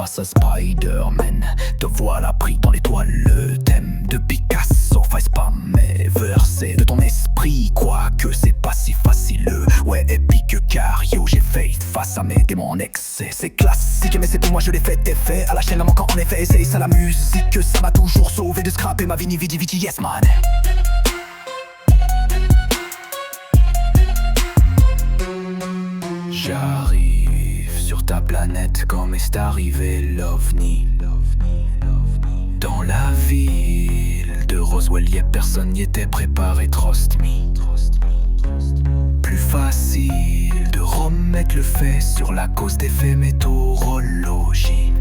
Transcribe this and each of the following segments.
face à Spider-Man. Te voilà pris dans l'étoile, le thème de Picasso fasse pas mes versets de ton esprit. Quoique c'est pas si facile, ouais épique car yo j'ai fait face à mes démons en excès. C'est classique mais c'est pour moi je l'ai fait effet. À la chaîne la manquant en effet, c'est ça la musique. Ça m'a toujours sauvé de scraper ma vini vidi vidi yes man. J'arrive sur ta planète comme est arrivé l'OVNI. Dans la ville de Roswell, y'a personne n'y était préparé, trust me. Plus facile de remettre le fait sur la cause des faits météorologie.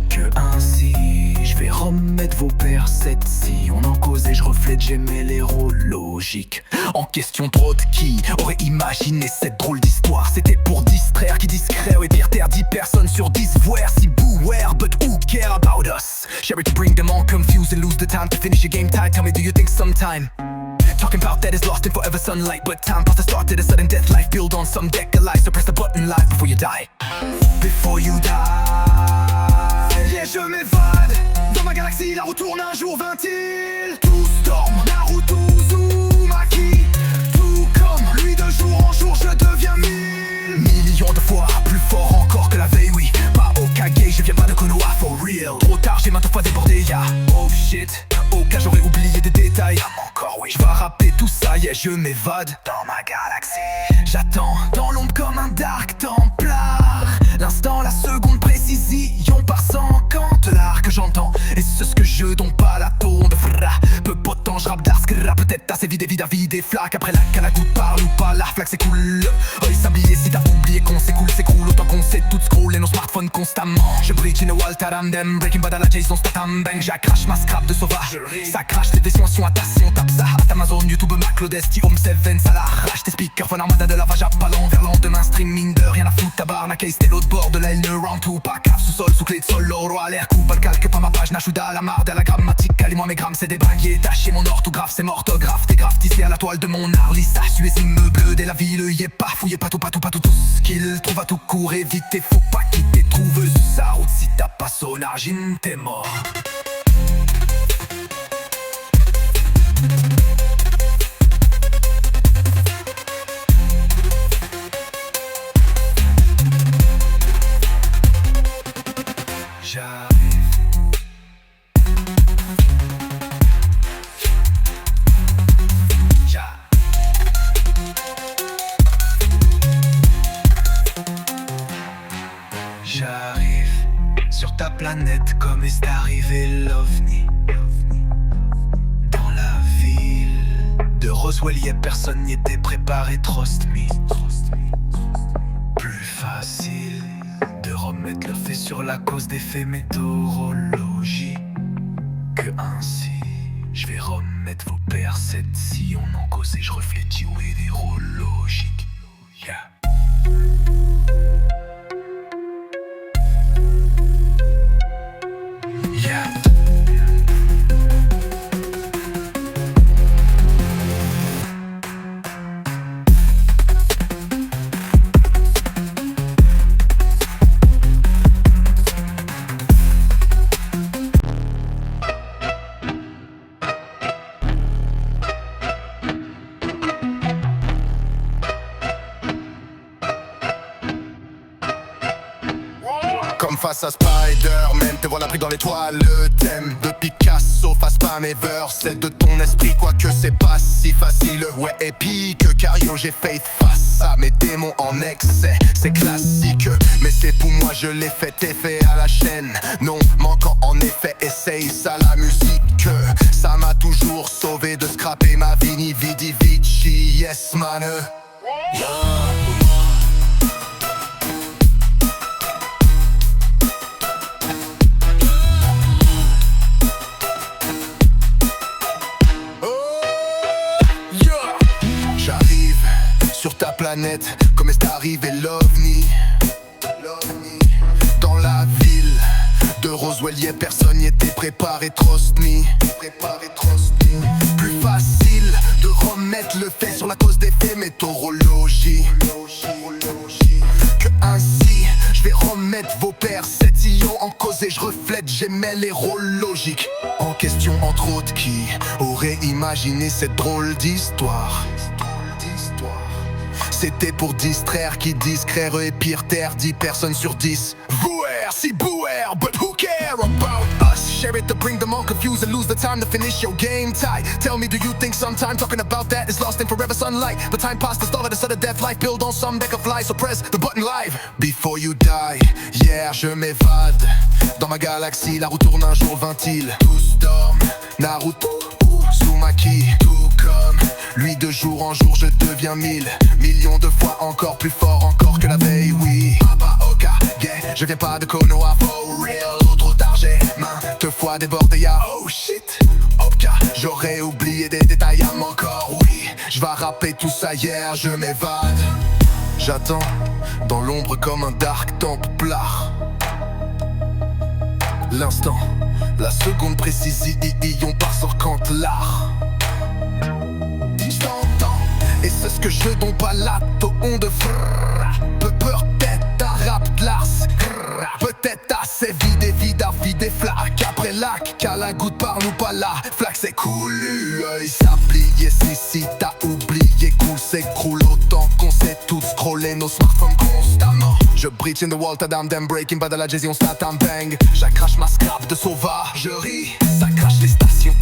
Que ainsi, je vais remettre vos percepts. Si on en causait, je reflète, j'aimais l'héros logique. En question trop de qui aurait imaginé cette drôle d'histoire. C'était pour distraire, qui discret et dire terre 10 personnes sur 10 voir si beware, but who care about us? Share it to bring them all confused and lose the time to finish your game tight. Tell me, do you think sometime talking about that is lost in forever sunlight, but time past the start to the sudden death life build on some deck of life, so press the button live before you die. Before you die, yeah, je m'évade. Dans ma galaxie, la roue tourne, un jour vint-il. Tout storm, Naruto, Uzumaki. Tout comme lui, de jour en jour, je deviens 1000 millions de fois plus fort encore que la veille, oui. Pas Okage, je viens pas de Konoha, for real. Trop tard, j'ai maintes fois débordé, ya. Oh shit, au cas j'aurais oublié des détails. Encore oui, je vais rappeler tout ça, yeah, je m'évade dans ma galaxie. J'attends dans l'ombre comme un Dark Templar. L'instant, la seconde précision par 100 cantelars que j'entends. Et c'est ce que je donne pas la tourne. Peu potent, je rappe d'arskra. Peut-être assez vide et vide à vide des flaques. Après la canagoute parle ou pas, la flaque c'est cool. Œil sablier si t'as oublié qu'on s'écoule. Autant qu'on sait tout scroll et nos smartphones constamment. Je bridge in a Walter Amdem. Breaking Bad à la Jason Statham bang. J'accrache ma scrap de sauvage. Ça crache les descensions à tassion. Tape ça à Amazon, YouTube, Mac, Lodesti, Home 7, ça l'arrache. Tes speakers, phone armada de la vage à ballon. Vers lendemain, streaming de rien à foutre. Tabarnak, c'était l'autre bord de la L, round 2. Pas cave sous-sol, sous clé de sol. L'oro à l'air, coup, pas le calque, pas ma page. Nashuda, la marde, à la grammatique. Calme-moi mes grammes, c'est des baguettes. Taché mon orthographe, c'est morthographe. T'es grave tissé à la toile de mon art. Lissage, tu es immeuble dès la ville. Y est pas fouillé, pas tout ce qu'il trouve à tout court. Évitez, faut pas quitter, trouve sa route. Si t'as pas son argine, t'es mort. J'arrive sur ta planète comme est arrivé l'OVNI. Dans la ville de Roswell, y'a personne n'y était préparé, trust me. Plus facile de remettre le fait sur la cause des faits météorologie. Que ainsi, je vais remettre vos percepts. Si on en causait, je reflète où est l'héros logique. Yeah. Comme face à Spider-Man, te voilà pris dans l'étoile. Le thème de Picasso fasse pas mes versets de ton esprit. Quoique c'est pas si facile, ouais épique car yo j'ai fait face à mes démons en excès. C'est classique, mais c'est pour moi je l'ai fait effet à la chaîne. Non, manquant en effet, essaye ça la musique. Ça m'a toujours sauvé de scraper ma vini vidi vici, yes man. J'arrive sur ta planète comme est arrivé l'OVNI. Dans la ville de Roswell, y'a personne n'y était préparé, trust me. Plus facile de remettre le fait sur la cause des faits météorologie. Que ainsi, je vais remettre vos perceptions en et je reflète, j'aimais les rôles logiques. En question entre autres, qui aurait imaginé cette drôle d'histoire? C'était pour distraire, qui discret et pire terre, 10 personnes sur 10. Vouer, si bouer, but who care about us? Share it to bring them all confused and lose the time to finish your game tie. Tell me, do you think sometime talking about that is lost in forever sunlight? The time passed, the start of the sudden death life build on some deck of lies, so press the button live before you die. Hier je m'évade dans ma galaxie, la roue tourne un jour 20 îles. Tous dorment, Naruto, Uzumaki, tout comme lui de jour en jour je deviens 1000 millions de fois encore plus fort encore que la veille, oui. Papa Oka, yeah, je viens pas de Konoha for real. Trop tard j'ai maintes fois débordé, ya oh shit. Oka, j'aurais oublié des détails à mon corps, oui. Je vais rapper tout ça hier, je m'évade. J'attends dans l'ombre comme un dark templar. L'instant, la seconde précise, on part sur quand l'art. Et c'est ce que je donne pas là, on de peut-être un rap de l'ars. Peut-être assez vide et vide à vide flaque. Après lac, qu'à la goutte par nous pas là. Flac c'est cool, œil sablier. Si t'as oublié, cool s'écroule autant qu'on sait tous scroller nos smartphones constamment. Je breach in the wall, t'as damn breaking bad à la Jay-Z, on snap un bang. J'accrache ma scrap de sauvagerie. Ça crache les stations,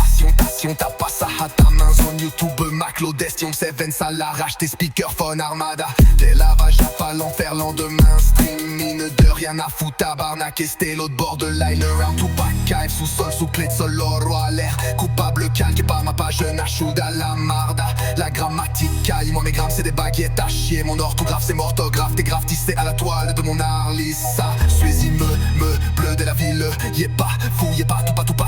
station, t'as pas ça à ta main. Zone YouTube, Mac, l'Odestion, Seven, ça l'arrache tes speakerphone armada. Des lavages à pas l'enfer, lendemain streaming de rien à foutre, tabarnak et c'était l'autre bord de liner. Un Tupac cave, sous-sol, sous clé de sol, l'oro à l'air. Coupable calque et pas ma page, nachoud à la marda. La grammatique caille, moi mes grammes c'est des baguettes à chier. Mon orthographe c'est morthographe, t'es grave tissé à la toile de mon Arlissa. Suis-y me bleu de la ville, y est pas fou, y est pas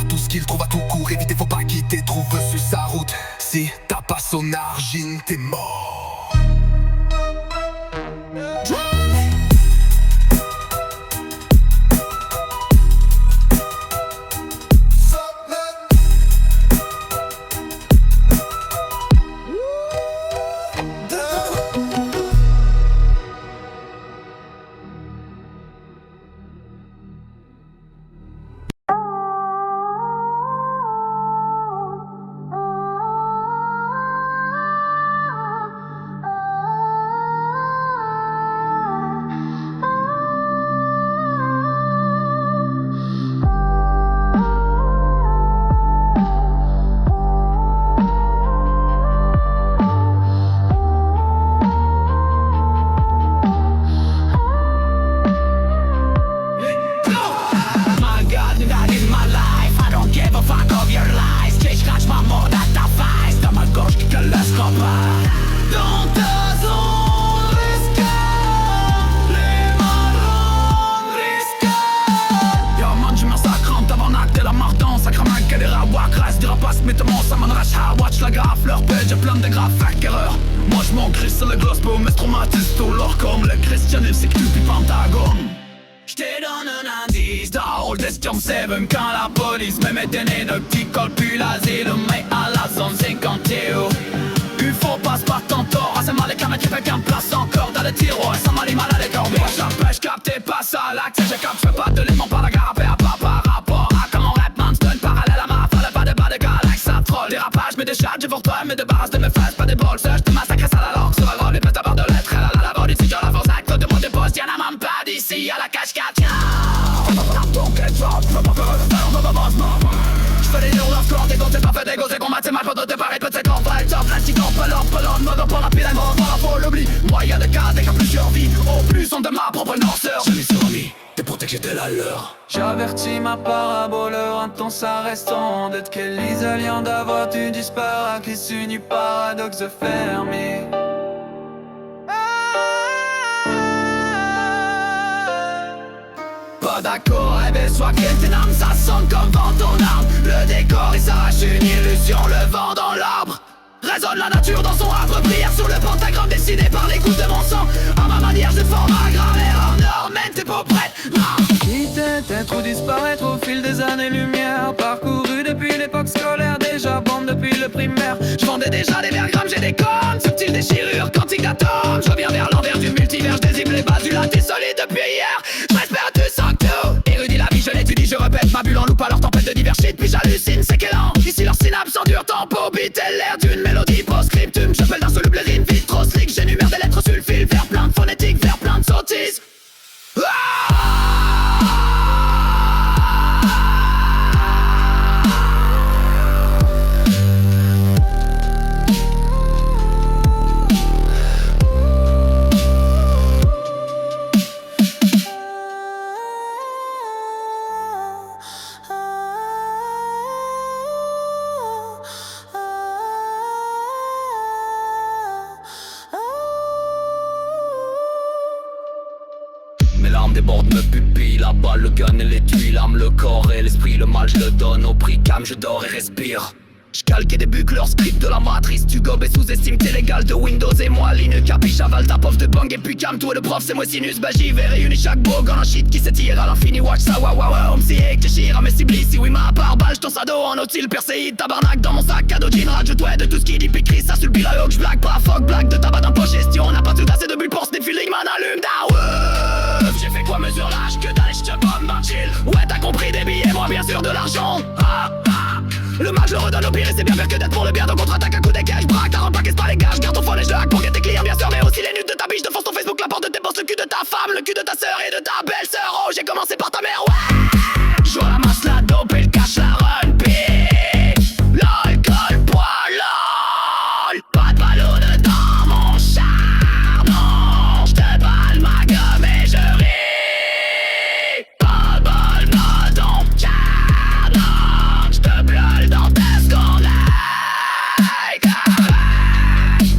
tout ce qu'il trouve à tout court. Évitez, faut pas quitter, trouve sur sa route. Si t'as pas son argine, t'es mort. Watch la graphe, leur page, plein de graphes, fac erreur. Moi je m'en crisse sur le gloss, mais me traumatise tout leur comme le christianisme, c'est que tu puis Pentagone. J'te donne un indice, dans Destion 7 quand la police me met des nénotiques, colle plus l'asile, mais à la zone 50 UFO passe pas ton tort, assez mal les caméras qui fait qu'un place encore dans le tiroir, ça m'a mal à l'écart. Moi j'empêche, capte pas ça, l'accès, je capte, j'fais pas de l'élément par la gare, à pas par rapport à comment rap man, c'est un parallèle à ma fallait pas de bas de galaxie, ça troll, dérapage, mais des charges, pour toi, mais de barrages de mes fesses, pas des bols, je te massacre ça la langue, sur la robe, les pètes à barre de lettres, elle a la voix d'ici, j'ai la force acte de mon dépôt, y'en a même pas d'ici, à la cache-cache. J'fais des jours score, des gosses, c'est pas fait des gosses, combat, c'est ma faute de pareil, peut-être qu'on va être plastique, on peut l'on, mode pour la pile, on va faut l'oubli. Moyen de cas, des cas plusieurs vies, au plus on de ma propre noirceur. Je m'y suis remis, t'es pour que j'étais la leur. J'avertis ma paraboleur, un temps ça reste en dette. Quel isolien d'avoir tu disparais, qui s'unit paradoxe fermé. Pas d'accord, rêver soit qu'il tes âme, ça sonne comme vent ton arme. Le décor il s'arrache une illusion, le vent dans l'arbre. Résonne la nature dans son arbre, prière sur le pentagramme dessiné par les gouttes de mon sang. À ma manière je forme ma grammaire en or, mène t'es pas prête, non. Quitter, être ou disparaître au fil des années-lumière. Parcouru depuis l'époque scolaire, déjà bombe depuis le primaire. Je vendais déjà des vergrammes, j'ai des cornes, subtiles déchirures, quantiques d'atomes. Je reviens vers l'envers du multivers, je désigne les bases du latte solide depuis hier. Je m'espère tu sens que tout érudit la vie, je l'étudie. de divers shit puis j'hallucine, c'est qu'élan. Ici leurs synapses endurent tempo, beat et l'air d'une mélodie post-scriptum. Je fais d'insolubles rimes vite trop slick, j'énumère des lettres sur le fil, vers plein de phonétiques, vers plein de sottises. Mes larmes débordent me pupille, la balle, le gun et les tuiles, l'âme, le corps et l'esprit, le mal je le donne au prix, calme, je dors et respire. J'calque et débute leur script de la matrice. Tu gobes et sous-estime tes légales de Windows et moi Linux. Capiche avale ta pof de bang et puis calme toi le prof c'est moi sinus. Bah j'y vais réunir chaque beau en shit qui s'étire à l'infini. Watch ça wa wa wa. On m'sy et que j'chire à mes ciblis. Si oui ma part balle j'ton sado en outil perséide. Tabarnak dans mon sac à dos jean rage. Je dois de tout ce qui dit puis crie ça sur le biraog. J'blague pas fuck blague de tabac dans poche gestion. On n'a pas tout assez de bulles pour ce défilé man allume da. J'ai fait quoi mesure l'âge que d'aller j'te bombe dans chill. Ouais t'as compris des billets moi bien sûr de l'argent. Le mal je le redonne au pire et c'est bien pire que d'être pour le bien. Donc contre-attaque à coup des cash, braque, t'as pas qu'est-ce pas les gars. J'garde ton phone et je le hack pour que tes clients bien sûr. Mais aussi les nudes de ta biche, de force ton Facebook, la porte de tes boss, le cul de ta femme, le cul de ta sœur et de ta belle-sœur. Oh j'ai commencé par ta mère, ouais. Je la masse, la dope et le cash, la run, bitch. L'alcool, poil, lol. Pas de ballot dedans mon char, non. J'te balle ma gomme et je ris. Pas de bol, pas dans le char, non. J'te blole dans tes secondes.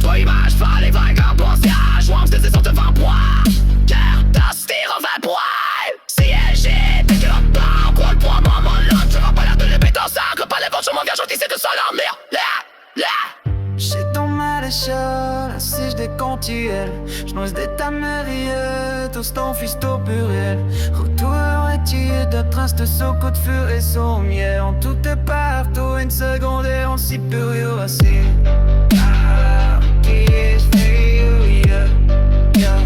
Toi image, pas les vrais gars, bon siège. Worms de ces sortes de 20 points. Cœur d'astir en 20 points. CLG, t'es que la part. Quoi le point, maman, l'homme. Tu vas pas l'air de les béton, ça. Que pas les ventes, je m'en viens gentil, c'est de ça l'emmerde. J'ai ton mal échelle, si je décontuelle. J'nose des tamériettes, tous ton fils au pluriel. Retour et de traces de son coup de feu et son miel. En tout est partout, une seconde et on s'y peut rien assez. Qui est yeah, yeah.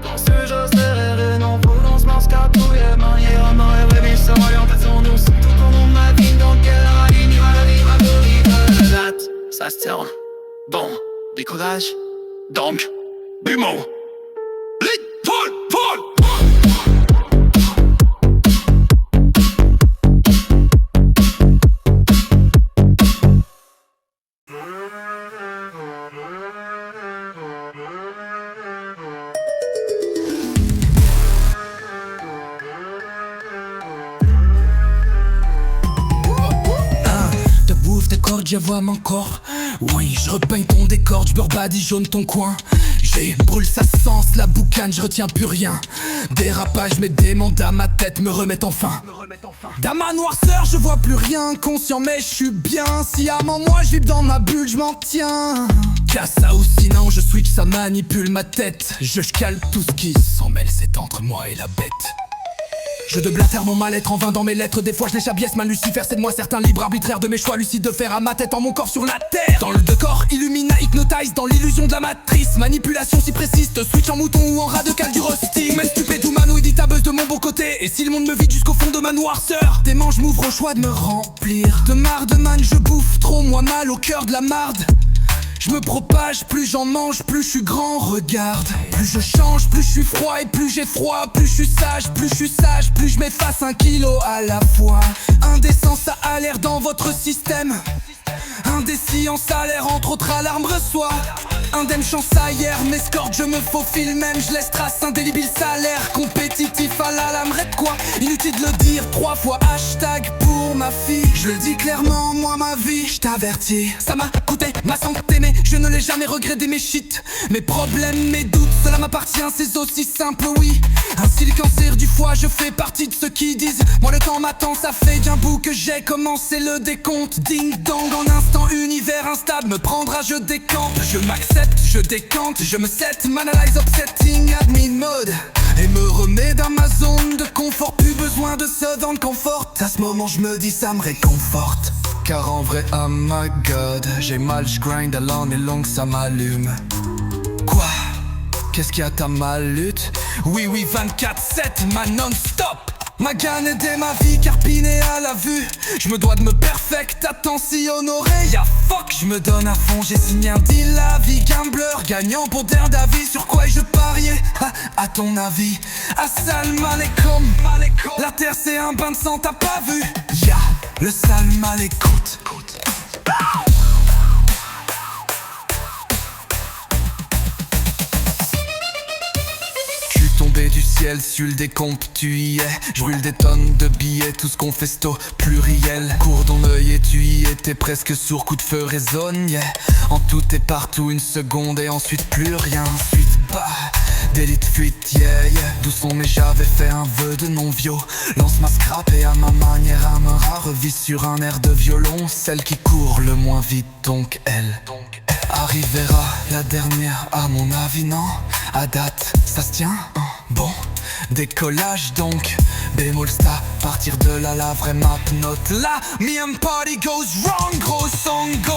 Quand ce jour serait non, faut qu'on se mange cartouille. Manière en arrière, mais sans orientation, nous sommes tout au long de ma vie. Donc elle aligne, favorite. Ça se tient. Bon, décollage. Donc, Bumo. Lit, fall. Je vois mon corps, oui, je repeins ton décor, je beurre badigeonne ton coin. J'ai brûle sa sens, la boucane, je retiens plus rien. Dérapage, mes démons à ma tête me remettent enfin. Dans ma noirceur, je vois plus rien, conscient mais je suis bien. Sciemment moi, je vis dans ma bulle, je m'en tiens. Cassa ou sinon, je switch, ça manipule ma tête. Je cale tout ce qui s'en mêle, c'est entre moi et la bête. Je déblatère mon mal-être en vain dans mes lettres. Des fois je l'échabiesse, ma Lucifer c'est de moi certain libre arbitraire de mes choix lucides de faire à ma tête en mon corps sur la terre. Dans le décor, illumina, hypnotise dans l'illusion de la matrice. Manipulation si précise, te switch en mouton ou en rat de cal du rusting. Mais stupide ou manouille dit ta buzz de mon bon côté. Et si le monde me vide jusqu'au fond de ma noirceur, des manches m'ouvrent au choix de me remplir. De marde man, je bouffe trop, moi mal au cœur de la marde. Je me propage, plus j'en mange, plus je suis grand, regarde. Plus je change, plus je suis froid et plus j'ai froid. Plus je suis sage, plus je m'efface 1 kilo à la fois. Indécent, ça a l'air dans votre système. Indécis en salaire, entre autres alarmes reçoit. Indemne chance ailleurs, m'escorte, je me faufile même. Je laisse trace, indélébile salaire. Compétitif à la lame, de quoi. Inutile de le dire 3 fois, hashtag pour ma fille. Je le dis clairement, moi ma vie, je t'avertis. Ça m'a coûté ma santé mais je ne l'ai jamais regretté mes shit. Mes problèmes, mes doutes, cela m'appartient, c'est aussi simple oui. Ainsi le cancer du foie, je fais partie de ceux qui disent moi le temps m'attend, ça fait d'un bout que j'ai commencé le décompte. Ding dong en instant, univers instable me prendra, je décampe. Je m'accepte, je décante, je me set, m'analyse upsetting, admin mode. Et me remet dans ma zone de confort, plus besoin de se vendre confort. À ce moment je me dis ça me réconforte. Car en vrai, oh my god, j'ai mal, j'grind à l'année longue, ça m'allume. Quoi? Qu'est-ce qu'il y a, t'as mal lutte? Oui, 24/7, ma non-stop. Ma gagne aidait ma vie, carpinée à la vue. Je me dois de me perfect, attends si honoré. Y'a fuck, je me donne à fond, j'ai signé un deal la vie. Gambler, gagnant pour dernier d'avis. Sur quoi je pariais, à ton avis? Assalamu alaikum. La terre c'est un bain de sang, t'as pas vu? Ya, le salam alaikum. Tombé du ciel, sur le décompte, tu y es. J'brûle des tonnes de billets, tout ce qu'on festo pluriel. Cours dans l'œil et tu y étais presque sourd, coup de feu résonne, yeah. En tout et partout, une seconde et ensuite plus rien. Ensuite, bah, délit de fuite, yeah, yeah. Doucement mais j'avais fait un vœu de non-violence. M'a scrappé à ma manière, à me revis sur un air de violon. Celle qui court le moins vite, donc elle. Arrivera la dernière à mon avis, non? À date, ça se tient? Bon, décollage donc. Bémol sta, partir de là, la vraie map note là. Me and party goes wrong, gros song go.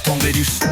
Tombé du sol.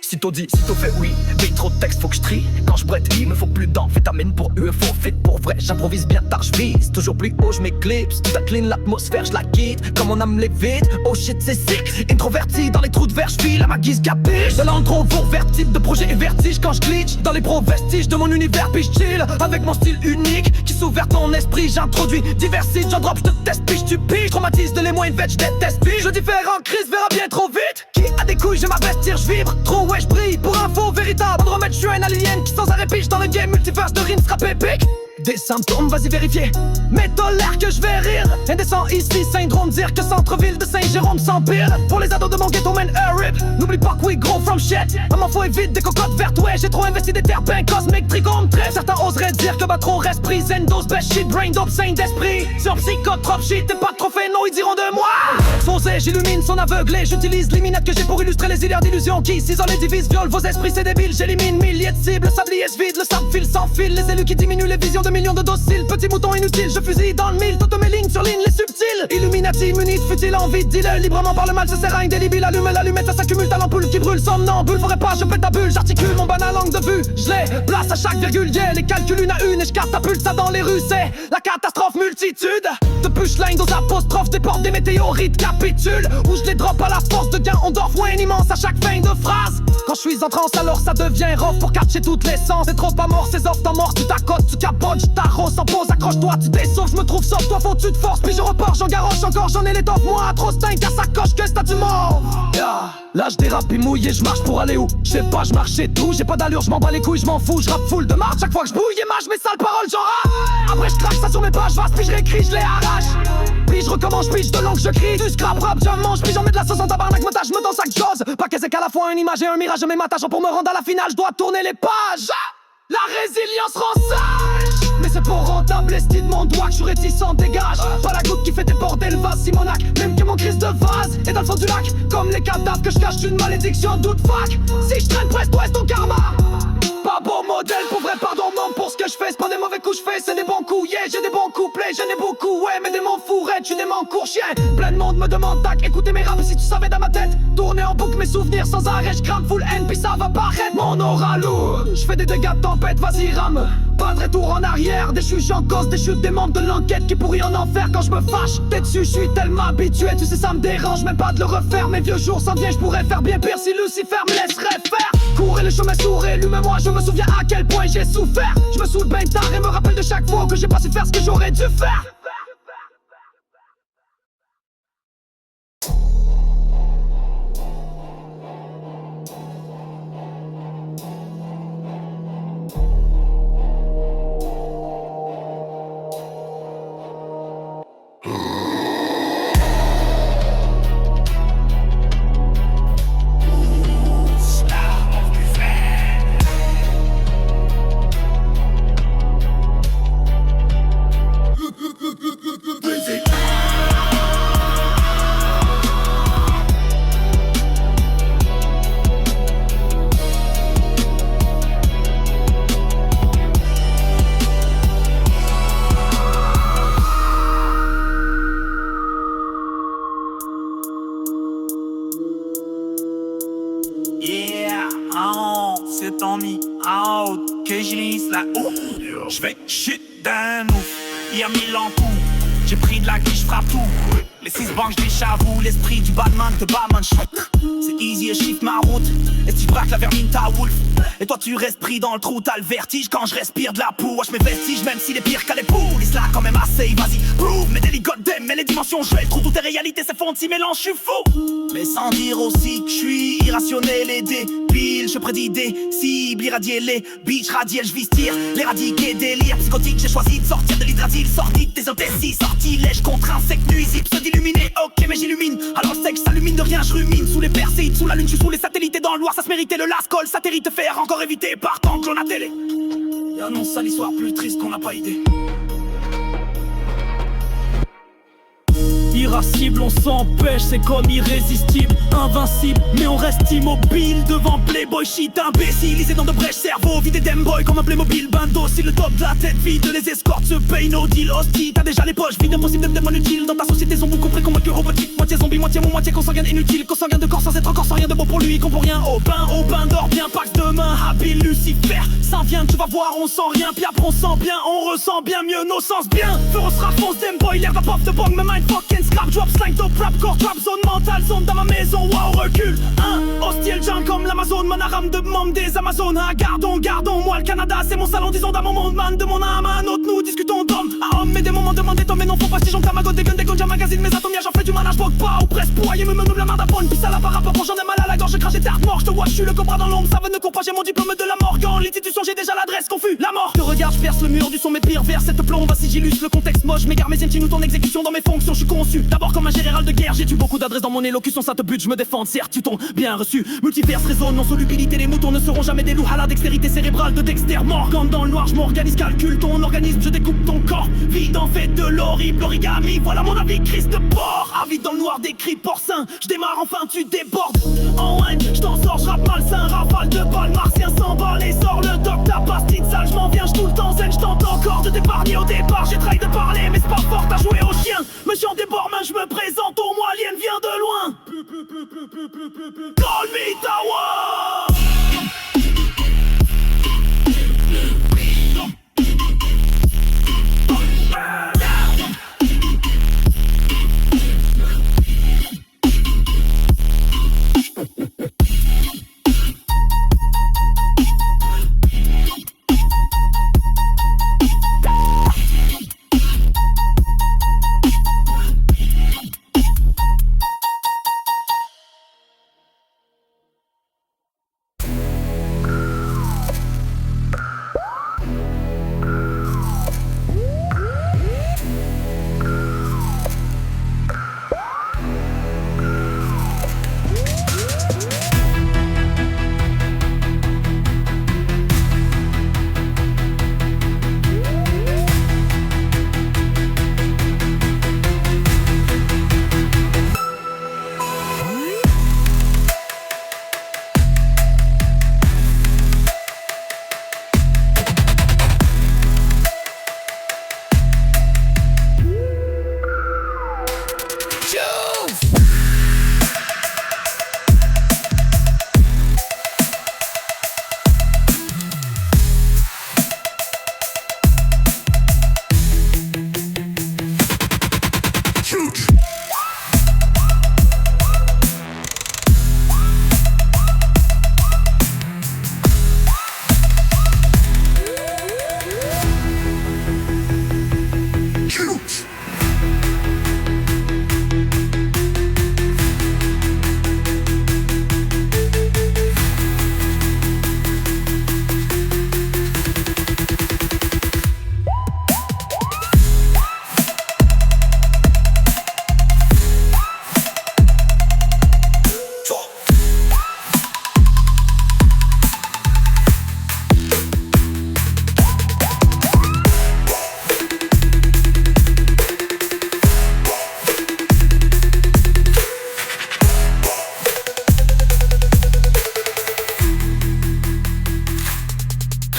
Sitôt dit, sitôt fait, oui. Mais trop de texte, faut que je trie. Quand je brette, il me faut plus d'amphétamine pour UFO. Fit pour vrai, j'improvise bien tard, je vise. Toujours plus haut, je m'éclipse. Tout à clean, l'atmosphère, je la quitte. Comme mon âme les vide. Oh shit, c'est sick. Introverti dans les trous de verre, je file à ma guise capiche. De l'introvert, vertible de projet et vertige. Quand je glitch dans les pros vestiges de mon univers, puis je chill. Avec mon style unique qui s'ouvre ton esprit. J'introduis divers sites, j'en drop, je te teste, puis tu piges. Traumatise de les moins vêtes, je déteste, puis je diffère en crise, verra bien trop vite. Qui a des couilles, je m'investir, je vibre. Trop ouais, je brille pour info véritable. On remet, je suis un alien qui sans arrêt piche dans le game multiverse de rime frappé épique. Des symptômes, vas-y vérifier. Mais tolère que je vais rire. Indécent ici, syndrome, dire que centre-ville de Saint-Jérôme s'empire. Pour les ados de mon ghetto, man, rip. N'oublie pas que we grow from shit. À m'en faut évite des cocottes vertes, ouais. J'ai trop investi des terpins cosmiques, trichomes, très. Certains oseraient dire que bah trop reste pris. Zendos, best shit, brain dope, sain d'esprit. Sur psychotrope shit, t'es pas trop fait, non, ils diront de moi. Foncé, j'illumine son aveuglé. J'utilise les minettes que j'ai pour illustrer les idées d'illusion qui s'isolent et divisent, violent vos esprits, c'est débile. J'élimine milliers de cibles, le sablier se vide, le sable file sans fil. Les élus qui diminuent les visions de millions de dociles. Petit mouton inutile, je fusille dans le mille. Toutes mes lignes sur ligne, les subtils. Illuminati, munite, futile, envie de dealer. Librement par le mal, ce sert à indélébile. Allume l'allumette, ça s'accumule, t'as l'ampoule qui brûle. Somnambule, ferait pas, je pète ta bulle. J'articule mon banal langue de vue. Je les place à chaque virgule, yeah. Les calculs une à une et je catapulte ça dans les rues. C'est la catastrophe multitude. De punchlines aux apostrophes, des portes, des météorites capitulent. Où je les drop à la force de gain, on dort moins immense à chaque fin de phrase. Quand je suis en transe, alors ça devient rough pour catcher toutes les sens. C'est trop pas mort, ces offres t'en mort, tu t'accotes, tu capotes, je t'arrose sans pause, accroche-toi, tu dessauves, je me trouve sauf, toi faut tu te forces, puis je repars, j'en garoche encore, j'en ai l'étoffe, moi trop stingue à sa coche que statut mort. Yeah. Là je dérape et mouille et je marche pour aller où? Je sais pas, je marche et tout, j'ai pas d'allure, je m'en bats les couilles, je m'en fous, je rappe full de marche, chaque fois que je bouille et mâche mes sales paroles, j'en rap. Après je crache ça sur mes pages, vaste, puis je réécris, je les arrache. Puis je recommence, puis de longue je crie, du scrap rap, j'en mange, puis j'en mets de la sauce en tabarnak, me tâche, me dans sac chose. Pas qu'à la fois une image et un mirage, mais m'attachant pour me rendre à la finale, je dois tourner les pages. La résilience rend sage. mais c'est pour rentable. L'estime de mon doigt que je suis réticent, dégage. Pas la goutte qui fait déborder le vase Simonac. Même que mon crise de vase est dans le fond du lac. Comme les cadavres que je cache d'une malédiction doute fac. Si je traîne presse, toi est ton karma. Pas beau modèle, pour vrai pardon non pour ce que je fais. C'est pas des mauvais coups je fais, c'est des bons coups. Yeah, j'ai des bons couplets, j'en ai beaucoup. Ouais, mais des mots fourrettes, j'suis des mancours chien. Plein de monde me demande tac, écoutez mes raps si tu savais dans ma tête. Tourner en boucle mes souvenirs sans arrêt, j'crame full haine puis ça va paraître. Mon aura lourd, j'fais des dégâts de tempête, vas-y rame. Pas de retour en arrière, des juges en cause, des chutes des membres de l'enquête qui pourraient en enfer quand je me fâche. T'es dessus, je suis tellement habitué, tu sais ça me dérange même pas de le refaire. Mes vieux jours s'en viennent, je pourrais faire bien pire si Lucifer me laisserait faire. Courir le chemin sourd et moi je me souviens à quel point j'ai souffert. Je me saoule ben tard et me rappelle de chaque fois que j'ai pas su faire ce que j'aurais dû faire. C'est en me out que je lise la ouf. Je vais shit d'un ouf. Il y a 1000 ans tout. J'ai pris de la guiche, frappe tout. Les 6 banques, je déchavoue. L'esprit du badman te bat, man. C'est easy et shift ma route. Et si je braque la vermine, ta wolf. Et toi tu restes pris dans le trou, t'as le vertige quand je respire de la poux. Wesh mes vestiges, même s'il est pire qu'à l'époux. L'islam quand même assez, vas-y, prove. Mes délits goddamn, mais les dimensions, je le trou. Toutes tes réalités s'effondrent, si mélange, je suis fou. Mais sans dire aussi que je suis irrationnel et débile. Je prédis des cibles, irradier les bitches radielles, je vise tir. L'éradiquer, délire psychotique, j'ai choisi de sortir de l'hydrazile. Sorti des intestins, sortilège contre insectes nuisibles. Se d'illuminer, ok mais j'illumine. Alors le sexe s'allumine de rien, je rumine. Sous les perséides, sous la lune, je suis sous les satellites. Et dans le noir, ça se méritait le lascol, satellite te faire encore éviter par tant que l'on a télé. Et annonce ça l'histoire plus triste qu'on n'a pas idée. Irascible, on s'empêche, c'est comme irrésistible, invincible, mais on reste immobile devant Playboy shit imbécilisé dans de brèches cerveau, vide des boy comme un Playmobil, bando si le top de la tête vide, les escortes se payent no deal, hostie, t'as déjà les poches vides, impossible de me devenir utile, dans ta société sont beaucoup compris comme moi que robotique, moitié zombie, moitié mou, moitié consanguin inutile, consanguin de corps sans être encore sans rien de bon pour lui, qu'on pour rien, au pain d'or, bien pax demain, habile Lucifer, ça vient, tu vas voir, on sent rien, puis après on sent bien, on ressent bien mieux nos sens bien, feu sera fonce, boy, l'air va pop de bong, me mind fucking scrap, drop, slang, top, rap, core, trap, zone mentale, zone dans ma maison, wow, recule, hostile, jungle comme l'Amazon, manaram de membres des Amazones, gardons, moi le Canada, c'est mon salon, disons dans mon monde, man, de mon âme à un autre, nous discutons d'homme à homme, mais des moments demandés, toi, mais non, faut pas si j'en camagote, des guns, j'ai un magazine, mes atomières, j'en fais du manage, bloque pas, ou presse, poids, me nomme la merde à bonne, puis ça là par rapport, quand j'en ai mal à la gorge, je crache des tartes morts, je te vois, je suis le cobra dans l'ombre, ça veut ne court pas, j'ai mon diplôme de la mort, quand l'institution, j'ai déjà l'adresse, confus, la mort, te regarde, je perce le mur du son, mes pires vers cette plombe, voici j'illustre le contexte moche, m'égare mes nous ton exécution dans mes fonctions, je suis conçu, d'abord comme un général de guerre, j'ai eu beaucoup d'adresses dans mon élocution, ça te bute, je me défends, certes, tu t'en bien reçu, multiverse résonne, non solubilité, les moutons ne seront jamais des loups, à la dextérité cérébrale de Dexter, mort, quand dans le noir, je m'organise, calcule ton organisme, je découpe ton corps, vide en fait de l'horrible origami, voilà mon avis, Christ de porc, avide dans le noir des cris porcins, je démarre, enfin tu débordes, en haine, je t'en sors, je rappe malsain, rafale de balles, martien s'emballe et sort le doc, ta pastille sale, je m'en viens, je tout le temps zen, je tente encore de t'épargner au départ, j'ai trahi de parler, mais c'est pas fort, t'as joué au chien, monsieur en débord, je me présente, au moins alien vient de loin, call me Tower.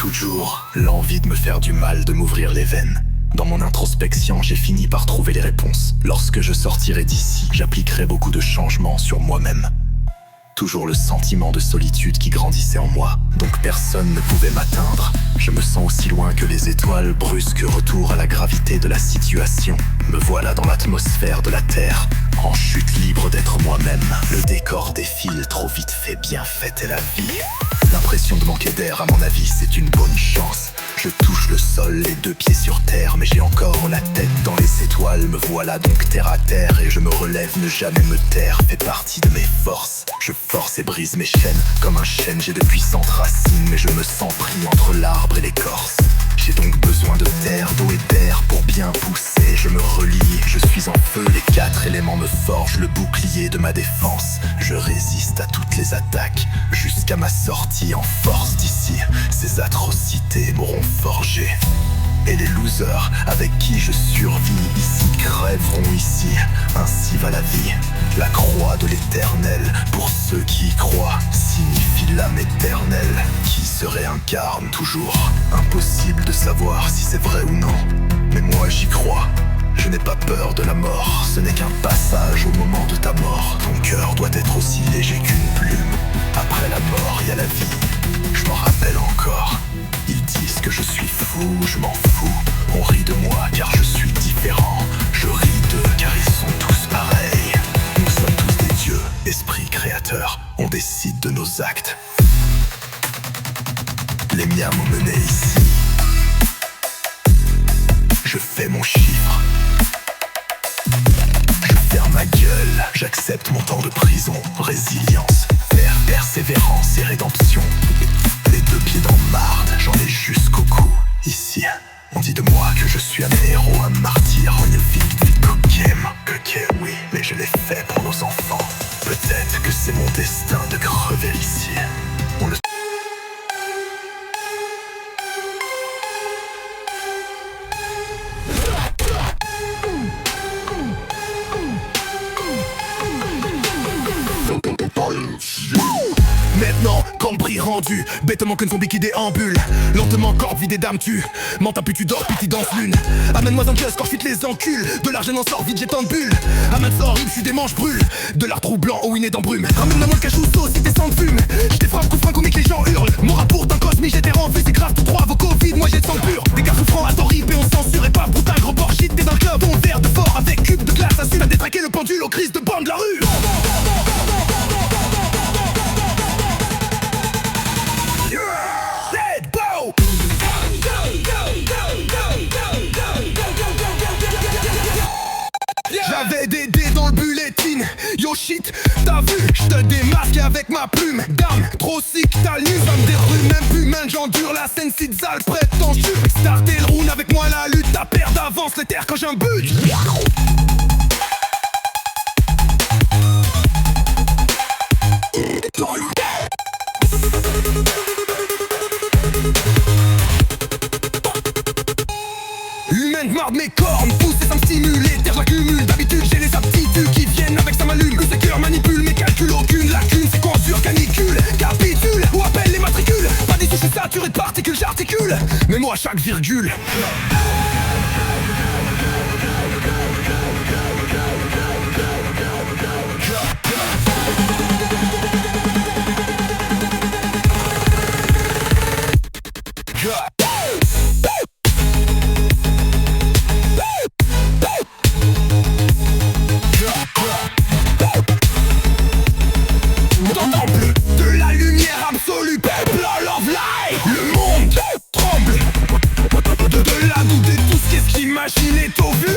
toujours l'envie de me faire du mal, de m'ouvrir les veines. Dans mon introspection, j'ai fini par trouver les réponses. Lorsque je sortirai d'ici, j'appliquerai beaucoup de changements sur moi-même. Toujours le sentiment de solitude qui grandissait en moi, donc personne ne pouvait m'atteindre. Je me sens aussi loin que les étoiles, brusque retour à la gravité de la situation. Me voilà dans l'atmosphère de la Terre, en chute libre d'être moi-même. Le décor défile, trop vite fait, bien faite est la vie. L'impression de manquer d'air, à mon avis, c'est une bonne chance. Je touche le sol, les deux pieds sur terre, mais j'ai encore la tête dans les étoiles. Me voilà donc terre à terre et je me relève, ne jamais me taire fait partie de mes forces. Je force et brise mes chaînes, comme un chêne j'ai de puissantes racines, mais je me sens pris entre l'arbre et l'écorce. J'ai donc besoin de terre, d'eau et d'air pour bien pousser. Je me relie, je suis en feu, les 4 éléments me forgent le bouclier de ma défense. Je résiste à toutes les attaques, jusqu'à ma sortie en force d'ici. Ces atrocités m'auront forgé. Et les losers avec qui je survis ici crèveront ici. Ainsi va la vie, la croix de l'éternel. Pour ceux qui y croient, signifie l'âme éternelle qui se réincarne toujours. Impossible de savoir si c'est vrai ou non, mais moi j'y crois. Je n'ai pas peur de la mort, ce n'est qu'un passage au moment de ta mort. Ton cœur doit être aussi léger qu'une plume. Après la mort, y a la vie, je m'en rappelle encore. Ils disent que je suis fou, je m'en fous. On rit de moi car je suis différent. Je ris d'eux car ils sont tous pareils. Nous sommes tous des dieux, esprit créateur. On décide de nos actes. Les miens m'ont mené ici. Je fais mon chiffre. Je ferme ma gueule. J'accepte mon temps de prison. Résilience, persévérance et rédemption. Les deux pieds dans marde, j'en ai jusqu'au cou. Ici, on dit de moi que je suis un héros, un martyr, une victime coquet, oui, mais je l'ai fait pour nos enfants. Peut-être que c'est mon destin de crever ici. On le... Maintenant, quand le prix rendu, bêtement qu'un zombie qui déambule. Lentement, corps vidé d'âme tu m'en t'as plus tu dors, puis tu danses lune. Amène-moi un kiosque, corfite les encules. De l'argent en sort vite, j'ai tant de bulles. Amène ça horrible, j'suis des manches brûles. De l'art troublant, au inné d'embrume. Ramène-moi le cachou-sauce si t'es sans fume. J't'ai frappe, coup franc comique, les gens hurlent. Mon rapport d'un cosmique, j'étais renvu, c'est grave, tous trois vos Covid, moi j'ai le sang pur. Des gars souffrants à ton rip et on censure. Et pas boutin, gros bord shit, t'es dans le club. On verre de fort avec cube de glace, assume à détraquer le pendule aux crises de bande de la rue. J'avais des dés dans le bulletin. Yo shit, t'as vu, j'te démasque avec ma plume. Dame, trop sick, t'as le nu. Ça me déroule même plus, man, j'endure la scène si zal prétendu. Starter le round avec moi la lutte. Ta paire d'avance les terres quand j'ai un but. Humaine marde mes cornes, pousse et ça me stimule. Les terres j'accumule, d'habitude j'ai les aptitudes qui viennent avec ça m'allume. Le sécure manipule mes calculs, aucune lacune. C'est quand sur canicule, capitule ou appelle les matricules. Pas d'ici, je suis saturé de particules, j'articule. Mais moi à chaque virgule. Machine est au vu.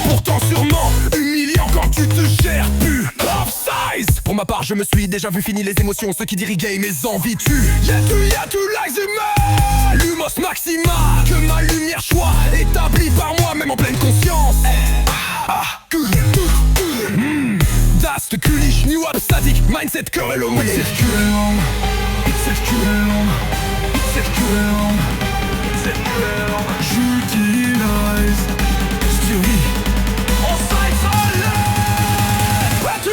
Pourtant sûrement humiliant quand tu te gères plus. Off-size. Pour ma part je me suis déjà vu, fini les émotions. Ceux qui diriguaient mes envies tuent. Y'a tu like the man. Lumos maxima. Que ma lumière soit établie par moi, même en pleine conscience. Das the coolish, new up static. Mindset curl au oui. J'utilise Styrie. On s'isole. Tu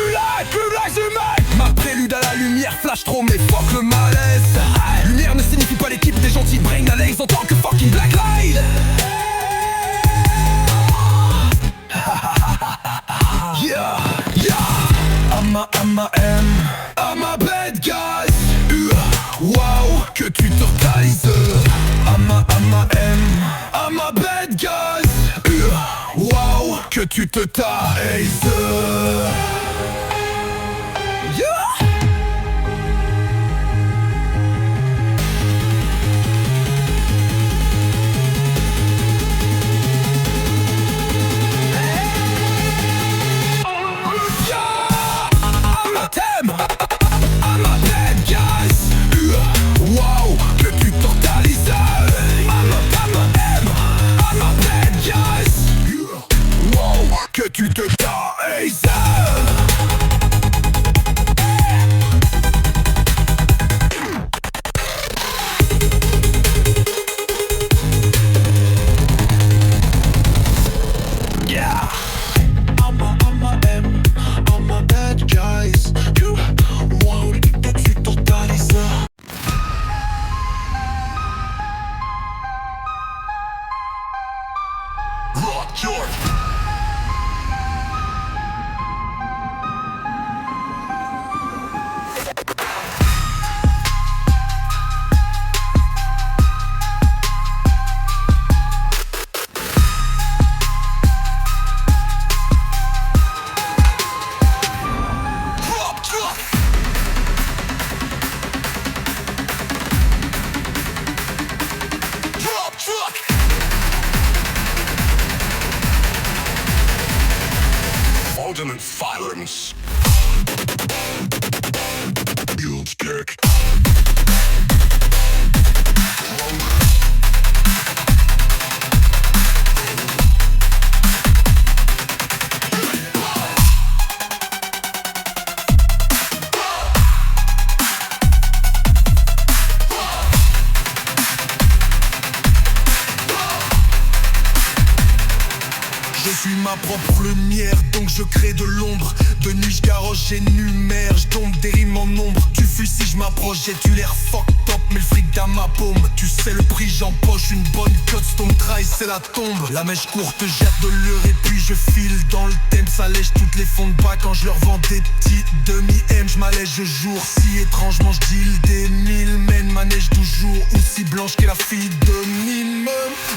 like the mec. Ma prélude à la lumière flash trop, mais fuck le malaise. Lumière ne signifie pas l'équipe des gentils. tu te taises. Yeah. Que tu te taises. Yeah. I'm a bad guys. Wow, que tu te taises. Rock your ultimate violence. You'll kick. Je suis ma propre lumière, donc je crée de l'ombre. De nuit je garoche, j'énumère, je tombe des rimes en nombre. Tu fuis si je m'approche, j'ai tu l'air fucked up, mais le fric dans ma paume. Tu sais le prix, j'empoche une bonne cut, ton trail c'est la tombe. La mèche courte jette de l'heure et puis je file dans le thème. Ça lèche toutes les fonds de bras quand je leur vends des petits demi-M. Je m'allège le jour, si étrangement je deal des mille. Mène ma neige toujours aussi blanche qu'est la fille de Mime.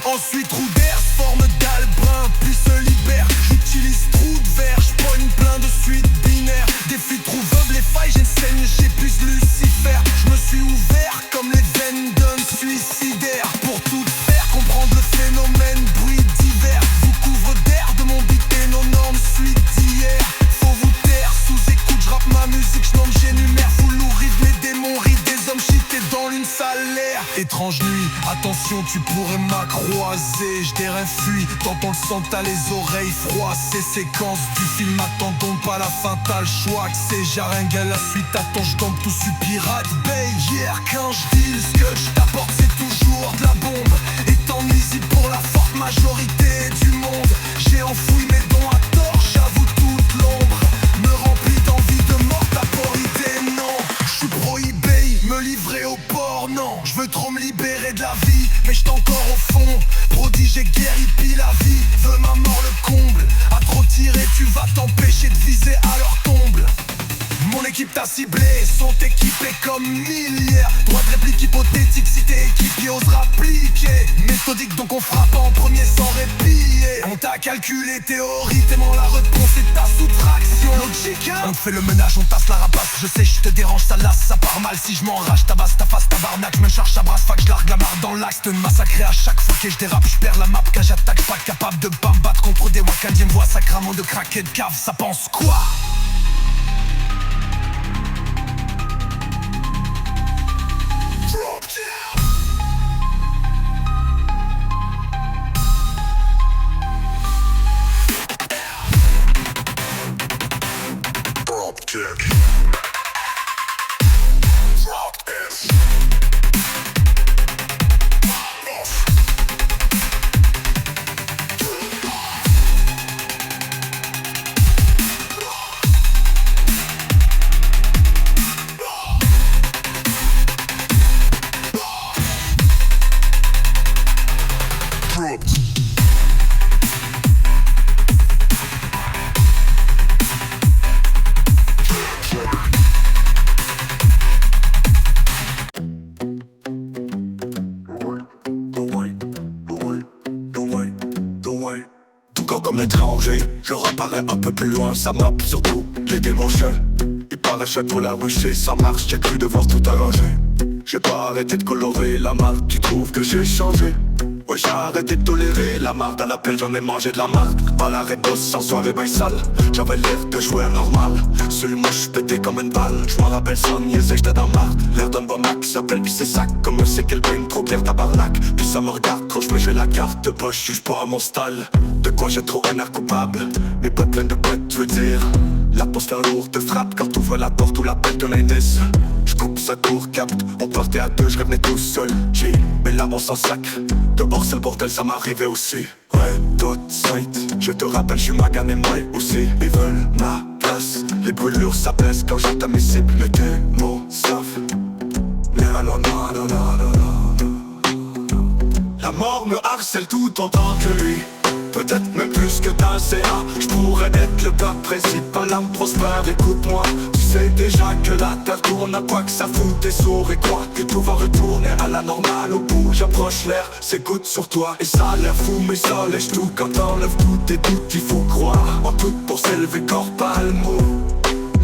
Ensuite roue d'air, forme d'albrin, puis se libère. J'utilise trou de verre, j'poigne plein de suites binaires. Défi trouveable, les failles, j'enseigne, j'épuise Lucifer. Je me suis ouvert comme les veines d'un suicidaire. Pour tout faire, comprendre le phénomène, bruit divers. Vous couvre d'air de mon beat et nos normes suite d'hier. Faut vous taire, sous écoute, j'rappe ma musique, j'nomme, j'énumère. Vous lourrive mes démons, rire des hommes cheatés dans l'une salaire. Étrange nuit, attention, tu pourrais m'accroiser. J'terrain fuis, t'entends le sang, t'as les oreilles froissées. Séquence du film, attendons pas la fin, t'as le choix. Que c'est j'arringue à la suite, attends, j'tombe tout su pirate. Bay, hier quand j'deal, ce que j't'apporte c'est toujours de la bombe. Étant nuisible pour la forte majorité du monde. J'ai enfoui mes dons à tort, j'avoue toute l'ombre. Me remplit d'envie de mort, ta porité, non. J'suis prohibé, me livrer au port, non. J'veux trop me libérer de la vie, mais j't'ai encore au fond. Prodige et guéri, pis la vie veut ma mort le comble. À trop tirer, tu vas t'empêcher de viser à leur tombe. Mon équipe t'a ciblé, sont équipés comme milliards. Droit de réplique hypothétique, si t'es équipier, osera appliquer. Méthodique, donc on frappe en premier sans répit. On t'a calculé, théorie, t'aimant la réponse et ta soustraction. Logique, hein. On fait le ménage, on tasse la rapace. Je sais, je te dérange, ça lasse, ça part mal. Si je m'enrage, tabasse ta face, tabarnak. Je me charge à brasse, fac, je largue la marre dans l'axe. Te massacrer à chaque fois que je dérape, je perds la map. Quand j'attaque, pas capable de pas me battre contre des wakandien. Me voit sacrament de craquer de cave, ça pense quoi? Kick. Drop S. comme étranger, je reparais un peu plus loin, ça map surtout les démons jeunes. Il parachute pour la boucher, ça marche, j'ai cru devoir tout arranger. J'ai pas arrêté de colorer la marque, tu trouves que j'ai changé? Ouais, j'ai arrêté de tolérer la marde, à l'appel j'en ai mangé de la marde. Pas l'arrêt d'os en soirée bail sale, j'avais l'air de jouer normal. Celui moi j'suis pété comme une balle, j'm'en rappelle sans niaiser, j'étais dans marde. L'air d'un bon max, s'appelle pis c'est sac, comme c'est qu'elle baigne trop clair tabarnak. Puis ça me regarde trop, j'me jouer la carte de poche, juge pas à mon style. De quoi j'ai trop un air coupable, mes potes pleines de quoi tu veux dire. L'atmosphère lourde te frappe quand t'ouvres la porte ou l'appel de l'indice. J'coupe sa tour, capte, on partait à deux, j'revenais tout seul. J'ai mais là on s'en sacre, dehors c'est le bordel, ça m'arrivait aussi. Ouais, toute sainte, je te rappelle, j'suis magané moi aussi. Ils veulent ma place, les brûlures ça blesse quand j'atteins mes cibles. Les démons savent, non, non, non, non, non, non. La mort me harcèle tout autant que lui. Peut-être même plus que d'un CA. J'pourrais être le gars principal, l'âme prospère, écoute-moi. Tu sais déjà que la terre tourne, à quoi que ça fout, t'es sourd et crois que tout va retourner à la normale. Au bout j'approche l'air, c'est goutte sur toi. Et ça a l'air fou mais ça lèche tout. Quand t'enlèves tous tes doutes, il faut croire en tout pour s'élever corps palmo.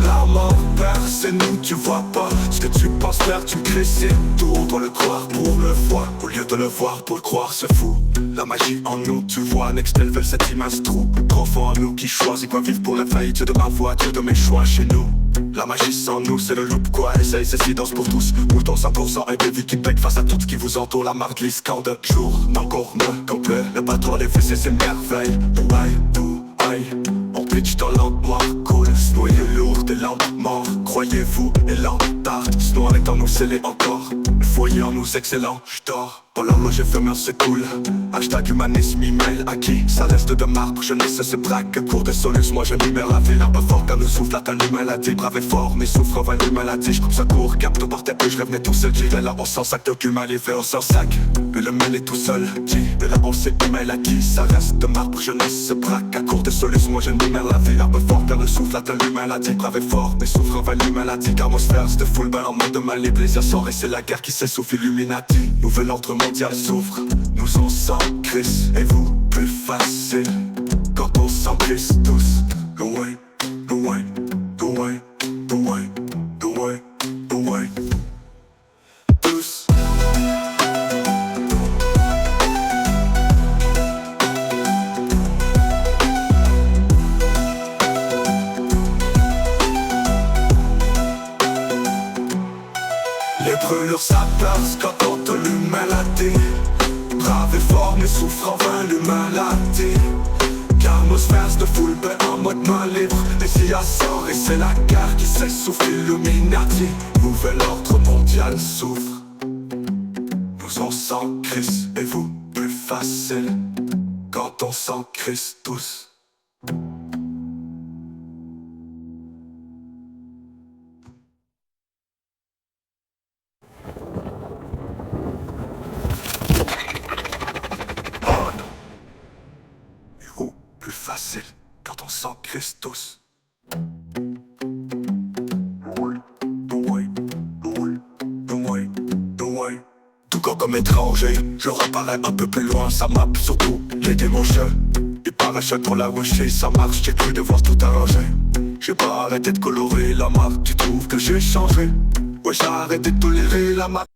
La mort perd, c'est nous, tu vois pas ce que tu penses faire, tu crées, c'est tout. On doit le croire pour le voir, au lieu de le voir pour le croire, c'est fou. La magie en nous, tu vois, next level, cette immense trou profond en nous qui choisit quoi vivre pour la faillite. Dieu de ma voix, Dieu de mes choix chez nous. La magie sans nous, c'est le loop quoi, essaye, c'est silence pour tous. Mouton 100%, un baby qui bête face à tout ce qui vous entoure. La marque glisse quand de jour, encore me complet. Le patron, les fessées, c'est merveille. Aïe, on pitch dans l'endroit cool, noyé lourd et lentement. Croyez-vous, et l'entard, ce noir est en nous scellé encore. Le foyer en nous excellent, j'dors. Dans l'horloge fermeur c'est cool. Hashtag humanisme, email acquis. Ça reste de marbre, jeunesse se braque. Cours de solus, moi je libère la ville. Un peu fort quand nous souffle, atteint l'humanité. Brave et fort, mais souffre en vain l'humanité. J'coupe ça court, capte par tes peu, j'revenais tout seul. J'irai là, on s'en sac, d'occupant les faits, on s'en sac. Mais le mail est tout seul, de là on sait email acquis. Ça reste de marbre, jeunesse se braque. À court de solus, moi je libère la ville. Un peu fort quand nous souffle, atteint l'humanité. Brave et fort, mais souffre en vain l'humanité. Atmosphère, c'est full bain en mode de mal, les plaisirs sort. Et c'est la guerre qui s'essouffle, Illuminati. Nouvel ordre mondial souffre. Nous on s'en crisse, et vous plus facile. Quand on s'en crisse tous. Loin, loin, loin, loin, loin, loin. Tous. Les brûlures ça perce quand on te l'humanité. Brave et fort mais souffre en vain l'humanité. Atmosphère de full bain en mode main libre. Les IA sort et c'est la guerre qui s'essouffle, Illuminati. Nouvel ordre mondial souffre. Nous on s'en crisse et vous plus facile. Quand on s'en crisse tous. Plus facile quand on s'en crisse tous. Tout corps comme étranger, je reparais un peu plus loin, ça map surtout les démons jeux. Ils parachute pour la rocher, ça marche, j'ai cru devoir tout arranger. J'ai pas arrêté de colorer la marque, tu trouves que j'ai changé? Ouais, j'ai arrêté de tolérer la marque.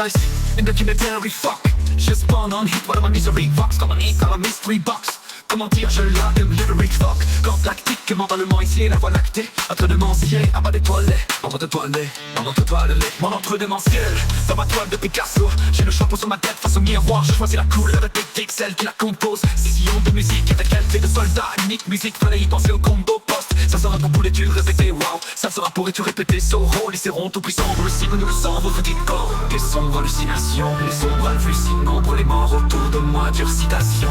Ice in documentary fuck. Je spawn on hit, what am I misery Vox comme un hit, comme un mystery box. Comment dire, je l'allume, lyric fuck. Quand lactique, mentalement ici, la voie lactée. Entre démentiel, à bas des toilettes. Entre deux toilettes, entre deux toilettes. Mon entre démentiel, dans ma toile de Picasso. J'ai le chapeau sur ma tête face au miroir. Je choisis la couleur de pixel qui la compose. Session de musique avec qualité de soldat. Unique musique, fallait y penser au combo post. Ça sera pour poulet tu répéter, wow. Ça sera pour tu répéter, Soro. Laisseront tout pris sombre, le signe nous sans votre petit corps. Des sombres hallucinations, les sombres hallucinants. Pour les morts autour de moi, dure citation.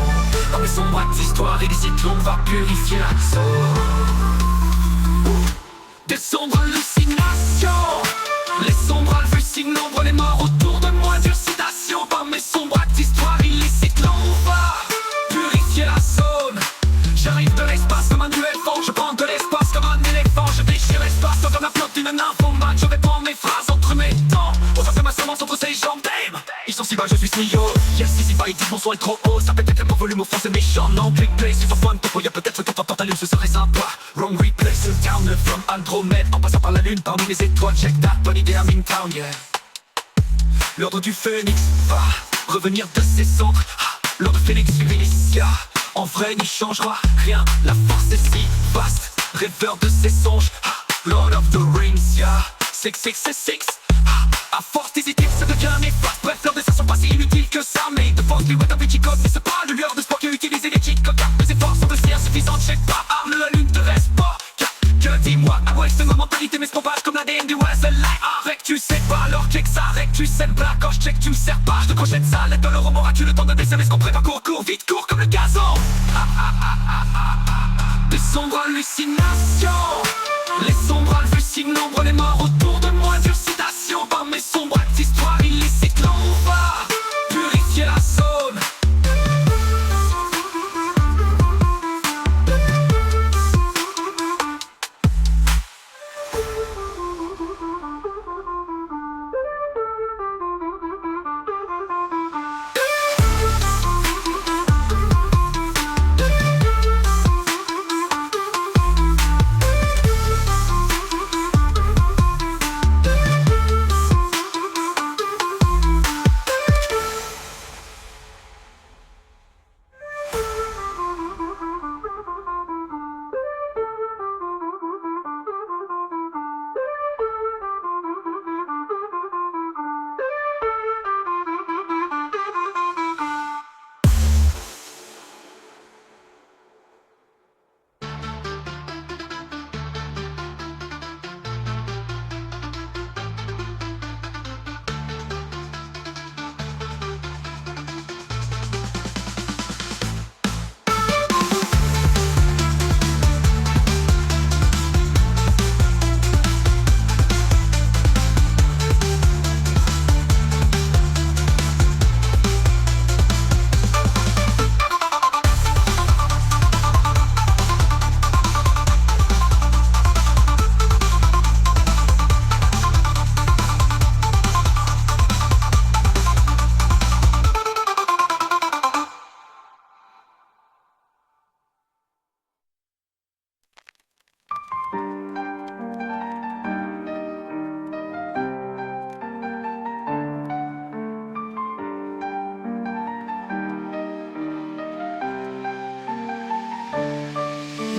Dans les sombres histoires illicites, l'on va purifier la des sombres hallucinations. Les sombres hallucinants, pour les morts autour de moi, dure citation. cerveau man, je répands mes phrases entre mes dents. On fait ma semence entre ses jambes, damn. Ils sont si bas, je suis si haut. Yes, si bas, ils disent mon son est trop haut. Ça fait peut-être mon volume au fond, c'est méchant. Non, big place, c'est for fun, topo, y'a peut-être que ton talus, ce serait sympa. Wrong replace, down from Andromède. En passant par la lune, parmi les étoiles, check that, bonne idée à Town, yeah. L'ordre du phénix va revenir de ses cendres. L'ordre phénix Initia. En vrai n'y changera rien, la force est si vaste. Rêveur de ses songes, Lord of the Rings, yeah. 666, à force d'hésiter, ça devient néfaste. Bref, leurs dessins sont pas si inutiles que ça. Mais de force, lui, ouais, un petit code. Mais c'est pas le lueur de sport qui a utilisé les cheats codes. Car mes efforts sont aussi insuffisants, check pas. Arme la lune, te reste pas. Que dis-moi, ah ouais, c'est ma mentalité, mais c'est propage comme l'ADN du West. Arrête, tu sais pas, alors check ça, arrête, tu sais le black. Quand je check, tu me sers pas, je te crochette ça. L'aide de l'euro, auras-tu le temps de baisser, mais ce qu'on prépare, cours, vite, cours comme le gazon. De sombres hallucinations, les sombres hallucinent, nombre les morts autour de moi. Dure citation par mes sombres actes, histoire illicite. Là on va purifier la zone.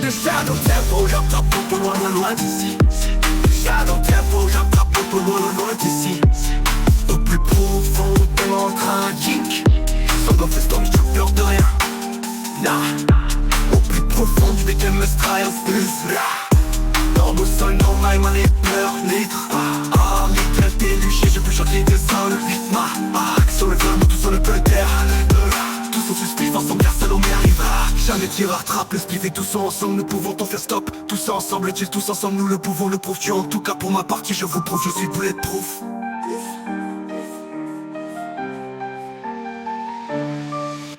De Shadow Tempo, j'attrape pour loin, loin d'ici. Shadow Tempo, j'attrape pour loin, loin d'ici. Au plus profond de mon tragique. Sans go fest, j'ai peur de rien. Nah. Au plus profond du BTMS Trials plus dans le sol normal, man, les pleurs, litres. Litres déluchés, je peux chanter des sols. Sur le flamme, tout sur le peu d'air. Tous sont suspects, ensemble, personne au arrivera. Jamais tir rattrape le spliff et tous ensemble, nous pouvons t'en faire stop. Tous ensemble, chill, tous ensemble, nous le pouvons, le prouves. Tu en tout cas pour ma partie, je vous prouve, je suis bulletproof.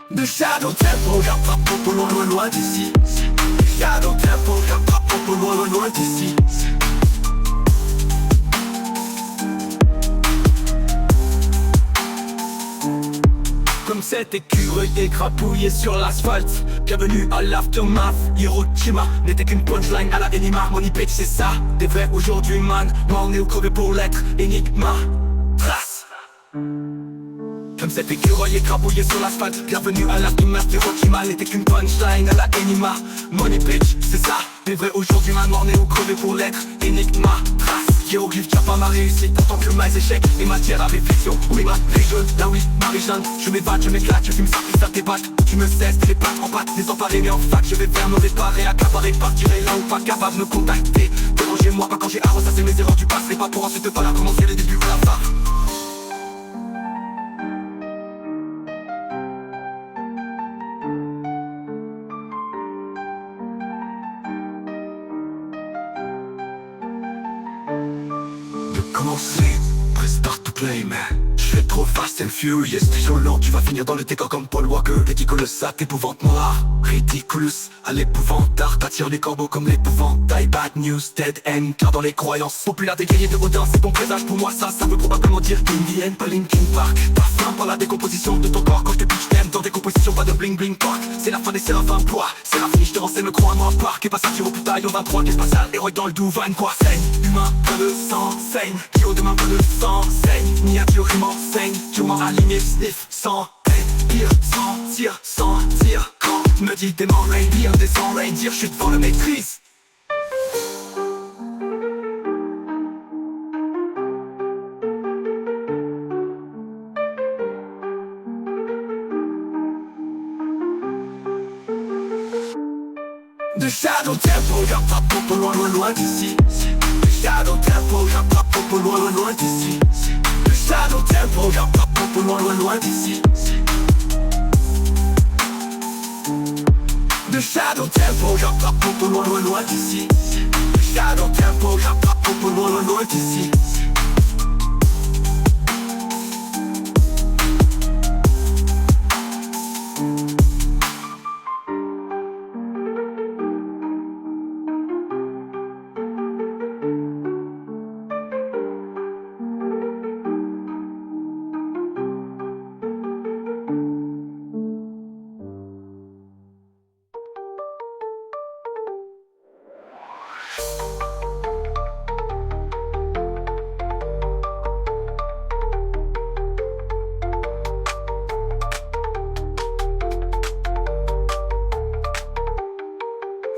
De Shadow Tempo, j'attrape pour loin, loin, loin d'ici. Shadow Tempo, j'attrape pour loin, loin, loin d'ici. Comme cet écureuil écrapouillé sur l'asphalte. Bienvenue à l'aftermath. Hiroshima n'était qu'une punchline à la Enima. Money page c'est ça, des vrais aujourd'hui man. Moi on est au crevé pour l'être, Enigma. Trace. Comme cet écureuil écrapouillé sur l'asphalte. Bienvenue à l'aftermath. Hiroshima n'était qu'une punchline à la Enima. Money page c'est ça, des vrais aujourd'hui man. Moi on est au crevé pour l'être, Enigma. Trace. Hiéroglyphe, tu as pas ma réussite, tant que mes échecs et matière à réflexion. Oui, ma jeunes, là oui, Marie-Jeanne. Je m'évade, je m'éclate, je fume ça, puis ça t'épate. Tu me cesses, les pattes en pâte, désemparé mais en fac. Je vais faire me réparer, accaparer, partir là ou pas capable de me contacter. Dérangez-moi pas quand j'ai arrosé, c'est mes erreurs du passé. Pas pour ensuite pas la commencer les débuts à la fin. Commencer, presse partout play man. Je suis trop fast and furious, violent, tu vas finir dans le décor comme Paul Walker. Ridiculous, ça t'épouvante noir. Ridiculous, à l'épouvantard. T'attires les corbeaux comme l'épouvantail. Bad news, dead end, car dans les croyances populaires des guerriers de Odin, c'est ton présage. Pour moi ça veut probablement dire Indian, pas Linkin Park. Pas fin par la décomposition de ton corps. Quand je te pitch t'aime dans des compositions, pas de bling bling park. C'est la fin des séraphins poids. Séraphine, je te renseigne, me crois à moi park. Et pas ça, tu reputailles au 23, qu'est-ce pas ça, héroïque dans le douvain, quoi. Saigne, humain, pas de sang, saigne. Qui au demain, pas de sang, saigne. Miniature, m'enseigne, tu m'en aligné, sniff, sans pire, sans tir, quand me dit des morts reindeer, des sans reindeer, je suis devant le maîtrise. De Shadow Temple, j'attrape pour loin, loin, loin d'ici. De Shadow Temple, j'attrape pour loin, loin, loin d'ici. De Shadow Temple, j'attrape pour loin, loin, loin d'ici. De Shadow Temple, j'attrape pour loin, loin, loin d'ici. De Shadow Temple, j'attrape pour loin, loin, loin d'ici.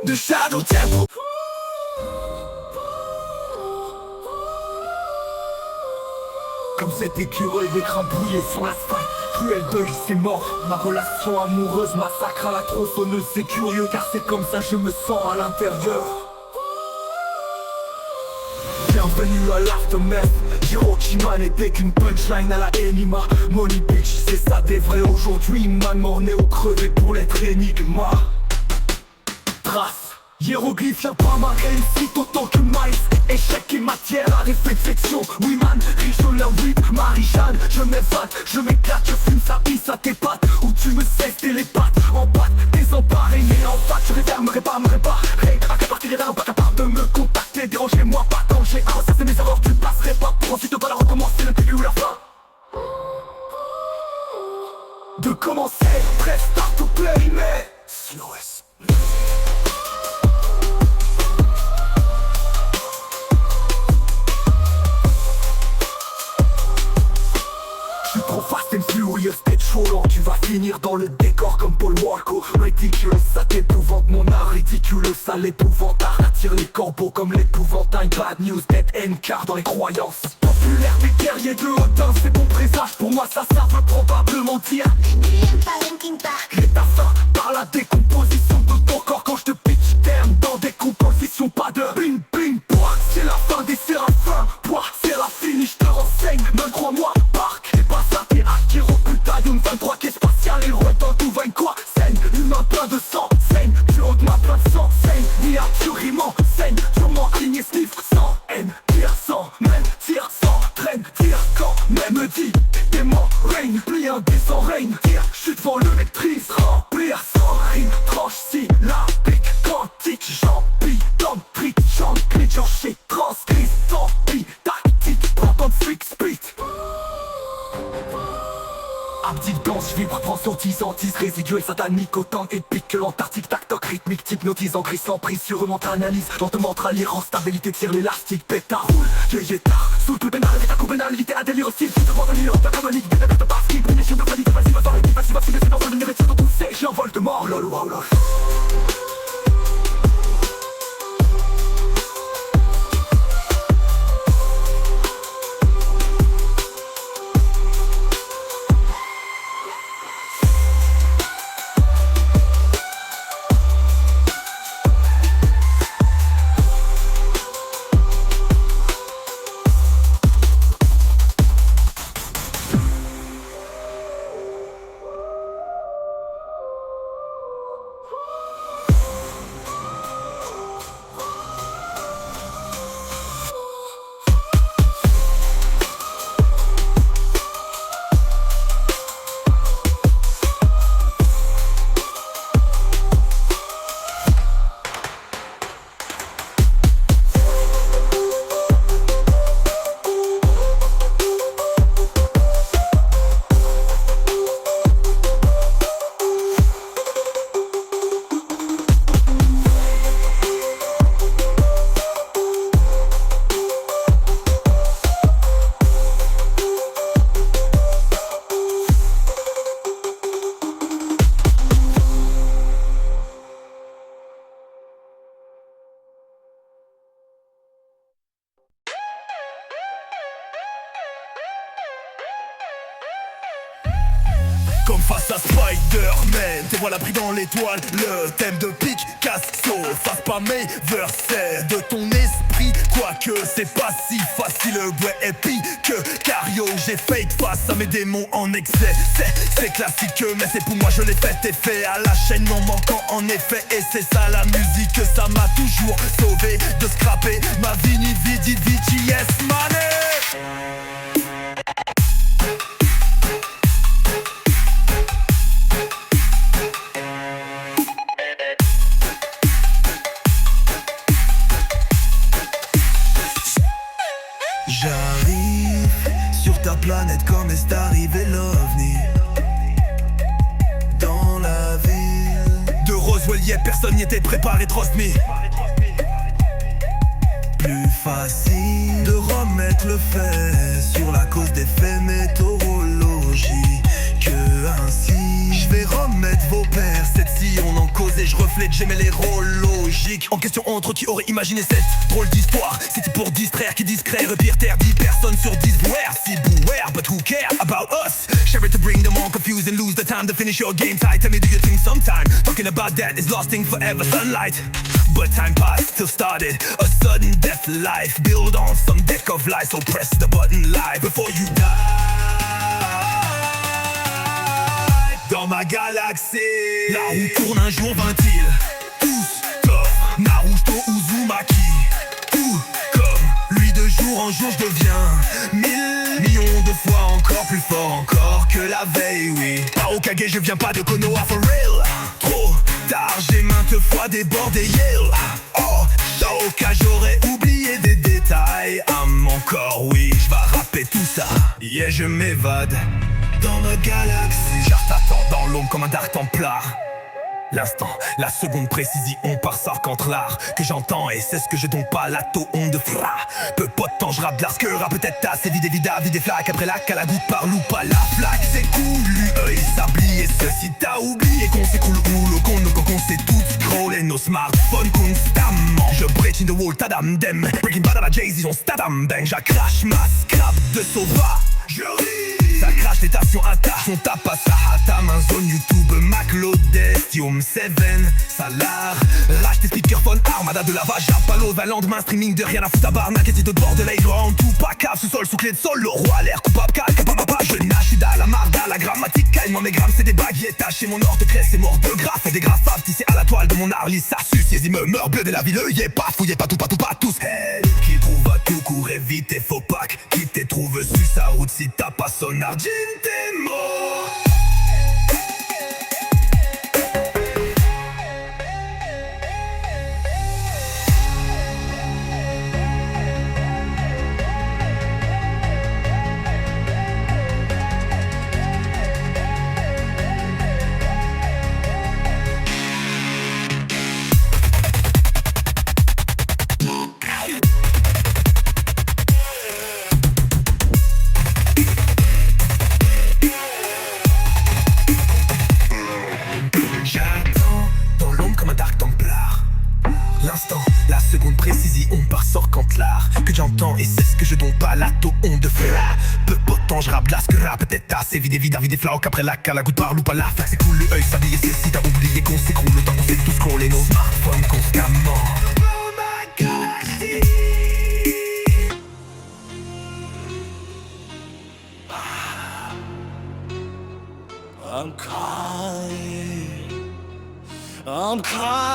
De Shadow Temple. Comme cet écureuil d'écrabouillé sur l'asphalte. Cruel deuil, c'est mort. Ma relation amoureuse massacre à la tronçonneuse. C'est curieux car c'est comme ça je me sens à l'intérieur. Bienvenue à l'aftermath. Hiroshima n'était qu'une punchline à la Enima. Money bitch, c'est ça des vrais aujourd'hui. Man mort néo crevé pour l'être énigma. Trace, hiéroglyphe, y'a pas ma réussite autant que maïs. Échec et matière à réflexion. Oui man, riche au leur whip, Marie-Jeanne. Je m'évade, je m'éclate, je fume sa pisse à tes pattes. Où tu me cesses les pattes, en pâte, désemparé. Mais en fait, je réserverai pas, me réparer. À qu'à partir d'un pas capable de me contacter. Dérangez-moi pas quand j'ai un, ça c'est mes erreurs, tu passerais pas. Pour ensuite pas la recommencer, le début ou la fin. De commencer, press start to play, mais slowest. Trop fast and furious, t'es chaud, alors tu vas finir dans le décor comme Paul Walker. Ridiculous, ça t'épouvante, mon art ridicule, ça l'épouvantard. Attire les corbeaux comme l'épouvantail. Bad news, dead end, car dans les croyances populaires des guerriers de Odin, c'est bon présage. Pour moi ça veut probablement dire et ta fin par la décomposition de ton corps. Quand je te pitch terme dans des compositions, pas de bling bling poids. C'est la fin des séraphins, poids, c'est la finish, je te renseigne, me crois-moi, parc. Et pas ça, t'es acquis au putain d'une 23 qui est spatial, héros dans tout vain quoi. Saigne, humain plein de sang, saigne, du haut de ma plein de sang, saigne, miniaturement, saigne, durement aligné, sniff, sans haine, tire sans, même, tire sans, traîne, tire quand, même dit, démon, règne, plie un dé sans règne, tire, chute devant le maîtrise, remplir sans rime, tranche si, la pique, quantique, j'empile, dans trick, j'enclite, j'en shit, transcrise, sans pis, tactique, prends ton freak speed. Abdique danse, je vibre, prends sur 10 antis résiduel satanique, autant épique que l'Antarctique, tac-toc rythmique, hypnotisant, gris sans prise, sur mon analyse, lentement trahir en stabilité, tire l'élastique, pétard, roule, vieille tard, sous le pénal, avec ta coupe pénalité, à délire hostile, tout devant de l'île, en périodique, des bêtes de parce qu'il brille, de panique, facile, va dans facile, va filer, c'est dans le numéro, c'est dans tout c'est, j'ai un vol de mort, lol, wow, lol. Comme face à Spider-Man, tes voilà pris dans l'étoile. Le thème de Picasso, fasse pas mes versets de ton esprit. Quoique c'est pas si facile, ouais épique. Car yo j'ai fake face à mes démons en excès. C'est classique mais c'est pour moi je l'ai fait et fait à la chaîne en manquant en effet. Et c'est ça la musique, ça m'a toujours sauvé de scraper ma vie ni vidi yes money. J'arrive sur ta planète comme est arrivé l'OVNI. Dans la ville de Roswell, yeah, personne n'y était préparé, trust me. Plus facile de remettre le fait sur la cause des faits météorologie que ainsi je vais remettre vos pères. Cette si on en causait, je reflète, j'aimais les rôles logiques. En question entre qui aurait imaginé cette drôle d'histoire. C'était pour distraire, qui discret, repire terre, 10 personnes sur 10 beware, si beware, but who care about us? Share it to bring them all confused and lose the time to finish your game tight. Tell me, do you think sometime talking about that is lasting forever? Sunlight, but time passed, still started a sudden death life. Build on some deck of lies, so press the button live before you die. Dans ma galaxie, la roue tourne un jour 20-il. Tous comme Naruto Uzumaki. Tout comme lui de jour en jour je deviens 1000 millions de fois encore plus fort encore que la veille, oui. Pas au Kage, je viens pas de Konoha for real. Trop tard, j'ai maintes fois débordé Yale. Oh, Shaoka, j'aurais oublié des détails. Encore oui, je vais rapper tout ça. Yeah, je m'évade dans ma galaxie. J'attends dans l'ombre comme un dark templar. L'instant, la seconde précision par Sarkantlar que j'entends et c'est ce que j'ai donc pas la onde de fra. Peu pas de temps je rappe que rap peut-être assez vide et vida, vide des flaques après lac à la goutte par loup pas la flaque. C'est cool, lui, œil sablier, ceci t'as oublié qu'on s'écroule ou le con, qu'on s'est tous scrollé nos smartphones constamment. Je break in the wall, tadam dem, breaking bad à la Jay-Z, on stadam bang. J'accrache ma scrap de sauvage. Je ris, ça crache les stations à ta, son tape à sa hata, main zone YouTube, Mac Lodestium 7, Salar, rach tes speakerphones, Armada de lavage, Apollo, va lendemain, streaming de rien à foutre à barnac, et de bord de l'air en tout, pas cave, sous-sol, sous clé de sol, le roi l'air, coupable, calme, capable, pas, je nage, je suis dans la marda, la grammatique, calme, mes grammes, c'est des baguettes, taché, mon or de crête, c'est mort de graphe, et des graphes, tissé à la toile de mon arlis, ça suce, il me meurt, bleu de la ville, yé, pas fouillé, pas tout, pas tous, hey, qui trouve à tout court, évite et faux pack, qui te trouve sur sa route, si t'as pas son argent, t'es mort. La seconde précision par Sarkantlar que j'entends et c'est ce que je donne pas la onde de feu. Peu pas de temps je rappe là ce que rap peut-être assez vide des flauques après la à la goutte par loup pas la fac. C'est cool le œil sablier c'est si t'as oublié qu'on s'écroule le temps qu'on fait tout scroller nos smartphones constamment. I'm crying.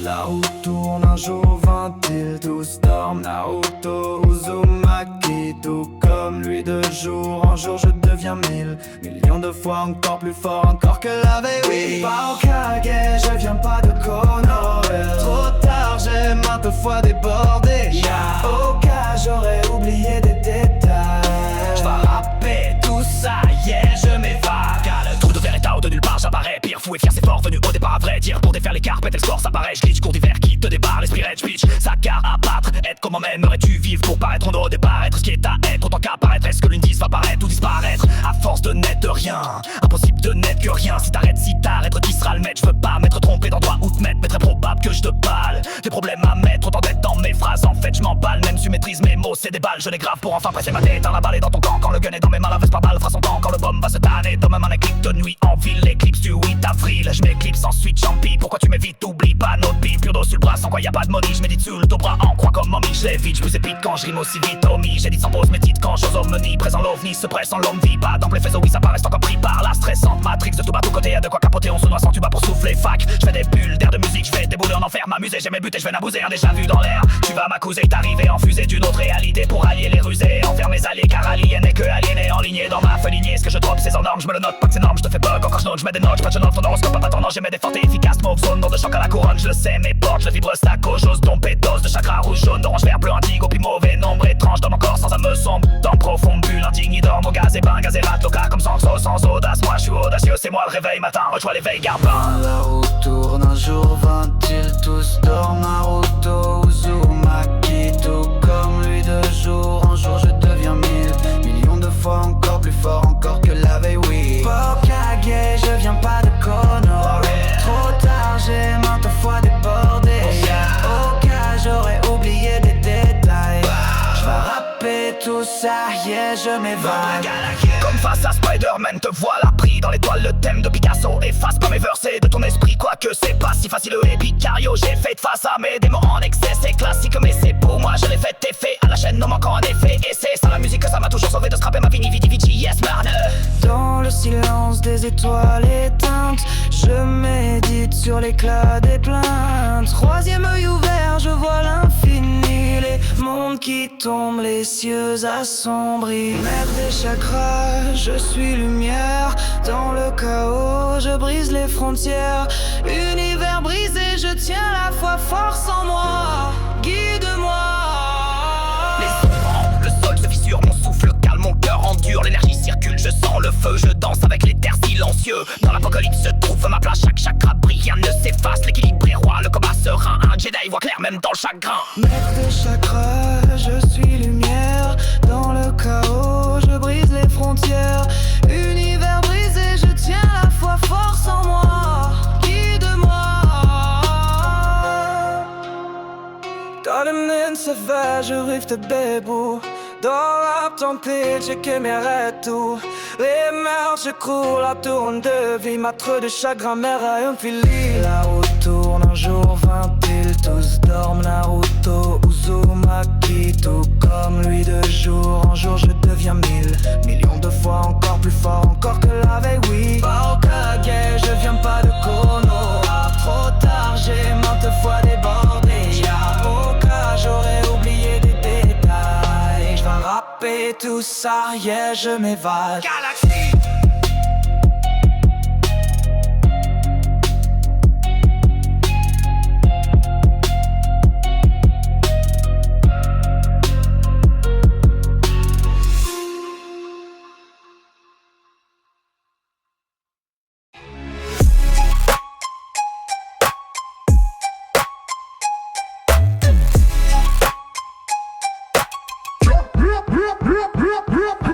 La roue tourne un jour 20-il, tous dorment, Naruto, Uzumaki. Tout comme lui de jour en jour je deviens 1000 millions de fois encore plus fort encore que la veille, oui. Pas au Kage, je viens pas de Konoha. Trop tard, j'ai maintes fois débordé, yeah. Au cas j'aurais oublié des détails. Je vais rapper tout ça, yeah, je m'évade. Le trou de verre est out de nulle part, j'apparais. Pire fou et fier, c'est fort, venu au départ à vrai dire. Pour défaire les carpettes, elle score, ça paraît. Je glitch, cours d'hiver qui te débarre, l'esprit red pitch. Sa carte à battre, être comment m'aimerais-tu vivre pour paraître en haut, départ, être ce qui est à être. Autant qu'apparaître, est-ce que l'une va paraître ou disparaître? À force de n'être de rien, impossible de n'être que rien. Si t'arrêtes, qui sera le maître? Je veux pas m'être trompé d'endroit où te mettre, mais très probable que je te balle. Des problèmes à mettre, autant d'être dans mes phrases. En fait, je m'emballe, même si tu maîtrises mes mots, c'est des balles. Je les grave pour enfin presser ma tête dans la balle et dans ton camp. Quand le gun est dans mes mains, la veste par balle. je m'éclipse ensuite champi. Pourquoi tu m'évites, t'oublies pas notre bille. Pur d'eau sur le bras sans quoi y a pas de money. Je médite sur le bras en croix comme mommy. Je l'évite, je plus épite quand je rime aussi vite homie. J'ai dit sans pause mes titres quand j'ose omni. Présent l'ovni, se presse en l'homme vit pas. Dans les faisceaux oui ça paraît encore pris par la stressante matrix. De tout bas tout côté y'a de quoi capoter. On se noie sans tuba pour souffler fac. Je fais des bulles d'air de musique, je fais des boules en enfer. M'amuser, j'ai mes buts et je vais n'abouser un déjà vu dans l'air. Tu vas m'accuser d'arriver en fusée d'une autre réalité. Pour allier les rusés, enfermer mes alliés. Car alien n'est que aliéné, enligné dans ma feuille lignée. Ce que je drop c'est en norme, je me le note pas que c'est norme. Je te fais bug, encore je note, je mets des notes, je note ton horoscope pas attendant. J'ai mes défortes efficaces, mauve zone, nom de choc à la couronne. Je le sais, mes portes, je vibre stacco. J'ose domper dose de chakra rouge, jaune, orange, vert, bleu, indigo. Puis mauvais nombre étrange dans mon corps sans un me sombre. Dans profonde bulle, indigne, il dorme au gaz et bain, gaz et rate, loca comme sans audace. Moi je suis audacieux, c'est moi le réveil matin, reçois l'éveil, garbin. La route tourne, un jour 20, ils tous dorment. Naruto, Uzumaki, tout comme lui de jour en jour je deviens 1000 millions de fois encore plus fort encore que la veille, oui. Hokage, je viens pas de Kono. Trop tard, j'ai maintes fois débordé. Hokage, j'aurais oublié des détails. J'vais rapper tout ça, yeah, je m'évade. Comme face à Spider-Man, te voilà pris dans l'étoile. Le thème de Picasso efface pas mes versets de ton esprit. Quoique c'est pas si facile et Picario. J'ai fait face à mes démons en excès. C'est classique mais c'est pour moi, je l'ai fait effet. À la chaîne ne manquant en effet. Et c'est ça la musique que ça m'a toujours sauvé de scraper ma vini vidi vici, yes man. Dans le silence des étoiles éteintes, je médite sur l'éclat des plaintes. Troisième œil ouvert, je vois l'infini. Les mondes qui tombent, les cieux assombris. Maître des chakras, je suis lumière. Dans le chaos, je brise les frontières. Univers brisé, je tiens la foi, force en moi. Guide-moi. Le sol se fissure, mon souffle calme, mon cœur endure. L'énergie circule, je sens le feu. Je danse avec les terres silencieux. Dans l'apocalypse se trouve ma place, chaque chakra brille, rien ne s'efface. L'équilibre est roi, le combat serein. Un Jedi voit clair même dans le chagrin. Maître des chakras, je suis lumière. Dans le chaos, je brise les frontières. Univers brisé, je tiens la foi, force en moi. Guide-moi. Dans le monde sauvage, rift bébou. Dans la tempête, j'ai que mes tout. Les mers, je cours, la tourne de vie. Maître de chagrin, mère à un fili. La route tourne, un jour 20, ils tous dorment. Naruto, Uzumaki, tout comme lui de jour en jour je deviens 1000 millions de fois encore plus fort encore que la veille, oui. Hokage, je viens pas de Kono. Trop tard, j'ai maintes fois débordé. Hokage, j'aurais oublié des détails. J'vais rapper tout ça, yeah, je m'évade. Galaxy.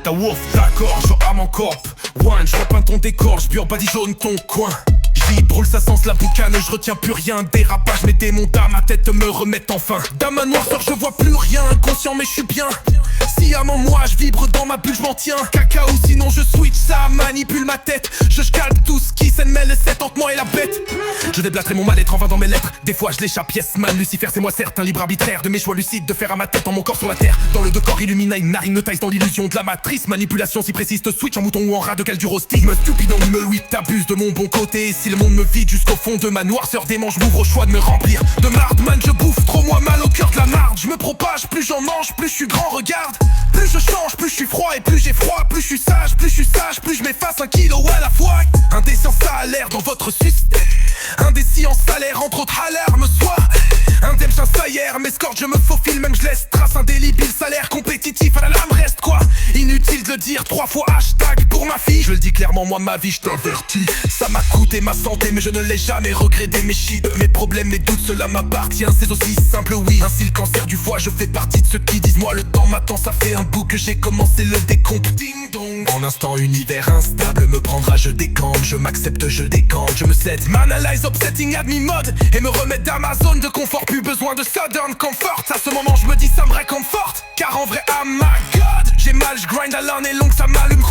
Ta wolf, d'accord, je rame en corp. One, je repeins ton décor, je badi jaune ton coin. J'vite, brûle ça sens la boucane, je retiens plus rien. Dérapage, mes démons à ma tête me remettent enfin. Dans ma noirceur, je vois plus rien, inconscient mais je suis bien. Si à mon moi, je vibre dans ma bulle, je m'en tiens. Cacao, sinon je switch, ça manipule ma tête. Je scalpe tout ce qui s'en mêle, c'est entre moi et la bête. Je déblaterai mon mal-être en vain dans mes lettres. Des fois je l'échappe, yes man, Lucifer c'est moi certes. Un libre arbitraire de mes choix lucides, de faire à ma tête en mon corps sur la terre. Dans le décor illumina une narine taille dans l'illusion de la matrice. Manipulation si précise, te switch en mouton ou en rat de quel duro stigme. Stupide en me oui, t'abuses de mon bon côté. Si le monde me vide jusqu'au fond de ma noirceur dément, je m'ouvre au choix de me remplir de marde man, je bouffe trop moi mal au cœur de la marde. Je me propage, plus j'en mange, plus je suis grand, regarde. Plus je change, plus je suis froid et plus j'ai froid. Plus je suis sage, plus je m'efface 1 kilo à la fois. Indécent salaire dans votre système. Indécis en salaire entre autres alarmes soir. Indemne chassaillère, m'escorte, je me faufile, même je laisse trace indélébile, salaire compétitif à la lame reste quoi. Inutile de le dire 3 fois hashtag pour ma fille. Je le dis clairement, moi ma vie, je t'avertis. Ça m'a coûté ma santé, mais je ne l'ai jamais regretté. Mes shit, mes problèmes, mes doutes, cela m'appartient. C'est aussi simple, oui. Ainsi le cancer du foie, je fais partie de ceux qui disent moi le temps m'attend. Ça fait un bout que j'ai commencé le décompte. Ding dong. En instant univers instable me prendra, je décampe, je m'accepte, je décante, je me cède. M'analyse, upsetting, admin mode et me remettre dans ma zone de confort. Plus besoin de southern comfort. À ce moment je me dis ça me réconforte. Car en vrai, oh my god, j'ai mal, je grind à l'année longue, ça m'allume.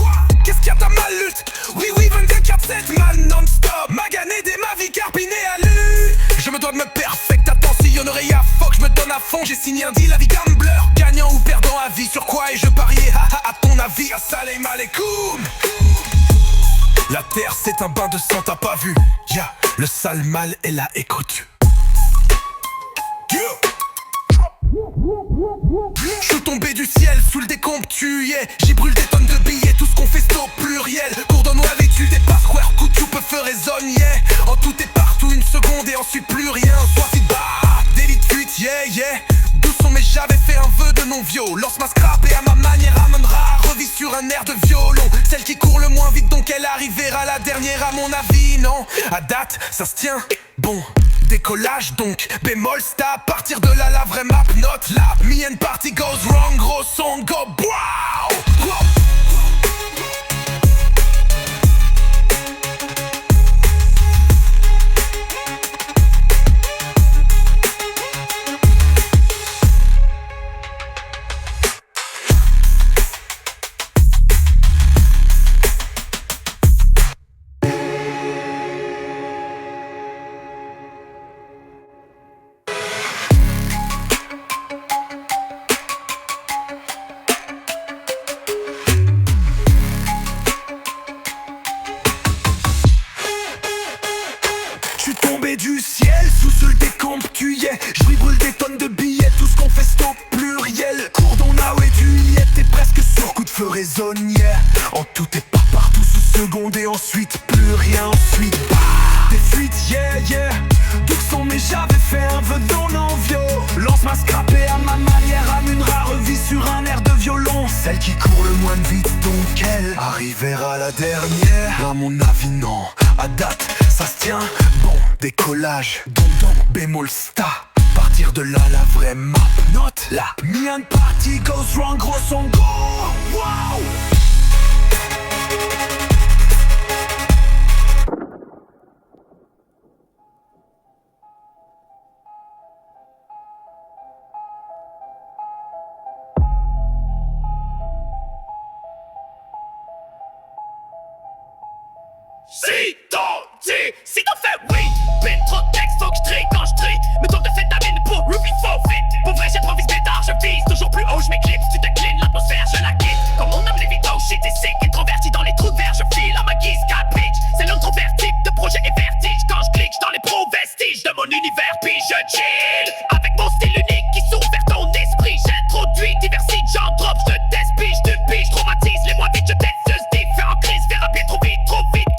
qu'est-ce qu'il y a ta mal lutte? Oui, 24/7, man non-stop. Magané des ma vie carbiné à l'u. Je me dois de me perfect, attentionnerai à fuck. Je me donne à fond, j'ai signé un deal avec Gambler. Gagnant ou perdant à vie, sur quoi ai-je parié? À ton avis, assalaam alaikum. La terre c'est un bain de sang, t'as pas vu? Yeah, le sale mal est là, écoute. Je suis tombé du ciel sous le décompte, tu y es. J'y brûle des tonnes de billets, tout ce qu'on fait c'est au pluriel. Cours d'un noir vêtu, des pas square, coup tu peux faire résonne, yeah. En tout et partout, une seconde et ensuite plus rien. Soit feedback, délit de fuite, yeah. D'où sont mais j'avais fait un vœu de non-vio. Lance ma scrap et à ma manière amènera. Revis sur un air de violon. Celle qui court le moins vite donc elle arrivera la dernière à mon avis, non. À date, ça se tient, bon. Décollage donc, bémol sta, partir de là la vraie map note là. Me and party goes wrong, gros son go wow. Du ciel, sous ce décompte tu y es. Je lui brûle des tonnes de billets, tout ce qu'on fait c'est au pluriel. Cours now et tu y es, t'es presque sur coup de feu résonne, yeah. En tout et pas partout sous seconde et ensuite plus rien, ensuite des fuites, yeah. D'où sont mais j'avais fait un vœu dans l'envio. Lance ma scrap et à ma manière amunera. Revis sur un air de violon. Celle qui court le moins de vite donc elle arrivera la dernière. À mon avis non, à date ça se tient, bon, décollage, don, bémol sta. Partir de là la vraie map note là. Me and party goes wrong, gros son go, wow. Si t'en fais oui, ben trop de texte, faut que je trie quand je trie. Mais toi de cette amine pour Ruby faut vite. Pour vrai j'ai trop vise pétard, je vise toujours plus haut, je m'éclipse. Tu t'inclines, l'atmosphère je la quitte. Comme on nomme les vidéos, shit et sick, introverti dans les trous de verre, je file à ma guise, 4 pitch. C'est l'introverti de projet et vertige. Quand je clique dans les pro-vestiges de mon univers, puis je chill. Avec mon style unique qui s'ouvre vers ton esprit. J'introduis diversité, j'en drop, je te teste, je te pige, traumatise les mois vite, je teste ce différent crise, faire à pied trop vite,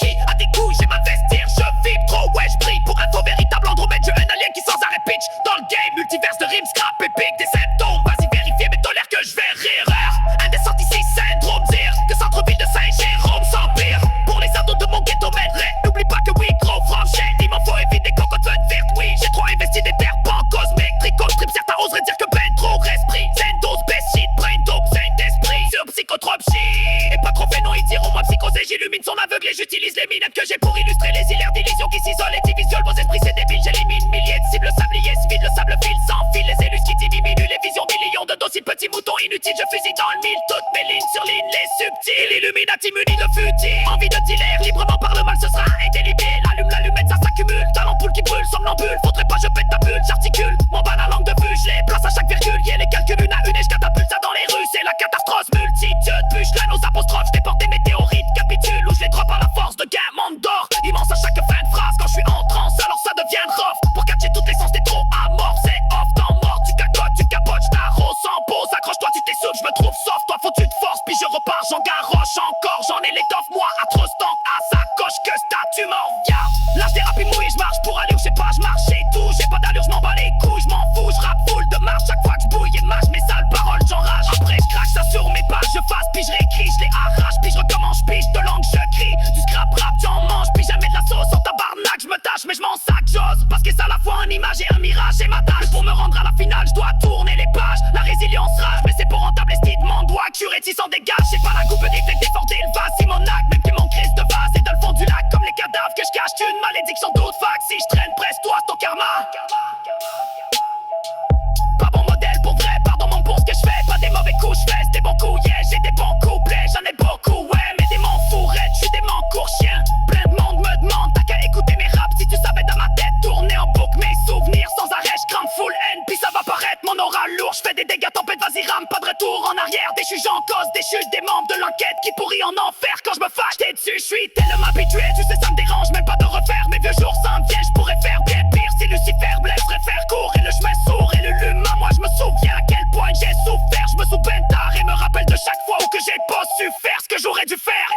qui a des couilles, j'ai m'investir, je vibre trop, ouais, je brille pour un faux véritable Andromède, je un alien qui sans arrêt pitch dans le game, multiverse de rimes, scrap, épique, des symptômes, vas-y vérifier, mais tolère que je vais rire, indécent ici, syndrome, dire que centre-ville de Saint-Jérôme s'empire, pour les ados de mon ghetto, m'aiderait, n'oublie pas que oui, gros franchise, il m'en faut éviter cocotte fun verte, oui, j'ai trop investi des terres pan-cosmiques, tricot, strip, certains oseraient dire que ben trop esprit, Zendos, best shit, brain dope, saint d'esprit, sur psychotrope shit, et pas trop fait non, ils diront moi psychosé, j'illumine son aveugle et j'utilise les minettes que j'ai pour illustrer les hilaires d'illusions qui s'isolent et divisionnent vos esprits, c'est débile, j'élimine milliers de cibles sabliers, vide le sable file sans fil, les élus qui diminuent les visions, millions de dociles petits moutons inutiles, je fusille dans le mille, toutes mes lignes sur ligne, les subtils, Illuminati muni de futil, envie de dealer, librement par le mal ce sera indélébile, allume l'allumette, ça s'accumule, talent poule qui brûle, somnambule, faudrait pas je pète ta bulle, j'articule, mon bas la langue de vue, je les place à chaque virgule, y'a les calculs une à une et je catapulte ça dans les rues, c'est la catastrophe, multitude, bûche, là nos apostrophes, je déporte des météorites, capitule, ou je les drop à la force de gain, monde d'or, immense à chaque fin de phrase, quand je suis en transe, alors ça devient rough, pour catcher toutes les sens, t'es trop amorce, c'est off, temps mort, tu cacottes, tu capotes, je t'arrose sans pause, accroche-toi, tu t'essouffles, je me trouve soft, toi faut tu te forces, puis je repars, j'en garoche encore, j'en ai l'étoffe, moi, atroce tant à sa coche que statue mort, yeah. Là je dérape mouille, je marche pour aller où je sais pas, je marche et tout, j'ai pas d'allure, je m'en bats les couilles, je m'en fous, je rappe full de marche, chaque fois que je bouille et mâche mes sales paroles, j'enrage, après je crache ça sur mes pages, je fasse, puis je réécris, je les arrache, puis je recommence, puis de langue je crie, du scrap rap, j'en mange, puis jamais de la sauce, en tabarnak, je me tâche, mais je m'en sac, j'ose, parce que c'est à la fois un image et un mirage, et ma tâche, pour me rendre à la finale, je dois tourner les pages, la résilience rage, mais c'est pour rentable estime, mon doigt, curé s'en dégage, j'ai pas la coupe d'effet, déborder le vase, Simonac, même que mon crise de vase, et dans le fond du lac, comme les cadavres que je cache, une malédiction d'autres facs, si je traîne, presse-toi, c'est ton karma. Pas bon modèle pour vrai, pardon mon pour ce que je fais, pas des mauvais coups, je fais des bons coups, yeah, j'ai des bons couplets, j'en ai beaucoup, ouais, mais des démons y'a tempête, vas-y rame, pas de retour en arrière. Déchu j'en cause, déchu des membres de l'enquête qui pourrit en enfer quand je me fâche. T'es dessus, je suis tellement habitué, tu sais ça me dérange même pas de refaire. Mes vieux jours s'en viennent, je pourrais faire bien pire. Si Lucifer blesserait faire court et le chemin sourd et le luma. Moi je me souviens à quel point j'ai souffert. Je me souviens tard et me rappelle de chaque fois où que j'ai pas su faire ce que j'aurais dû faire.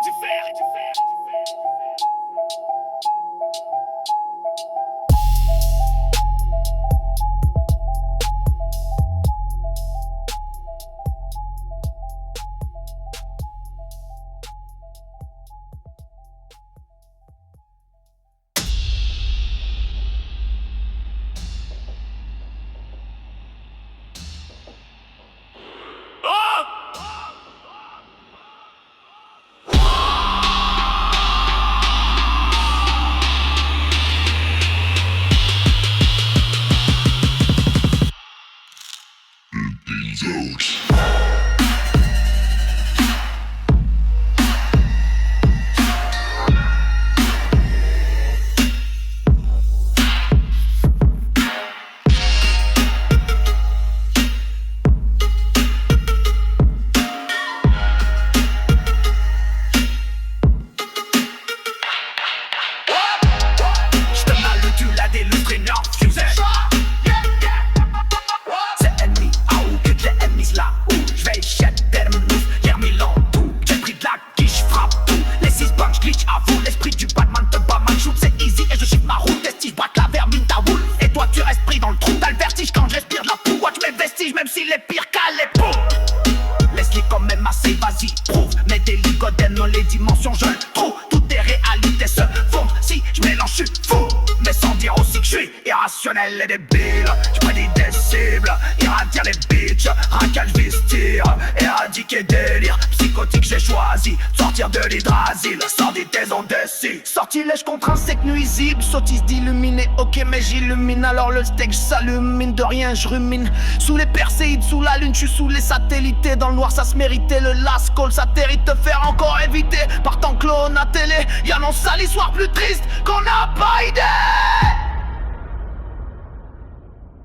Et débile, j'prédis des cibles, irradire les bitches, racal vestir, éradiquer délire, psychotique j'ai choisi, sortir de l'hydrasile, sordide des ondes décis. Sortilège contre un sec nuisible, sottise d'illuminer, ok mais j'illumine, alors le steak s'allume, mine de rien j'rumine, sous les perséides, sous la lune, j'suis sous les satellites, dans le noir ça se méritait, le last call s'atterrit te faire encore éviter, partant clone à télé, y'a non sale histoire plus triste qu'on n'a pas idée.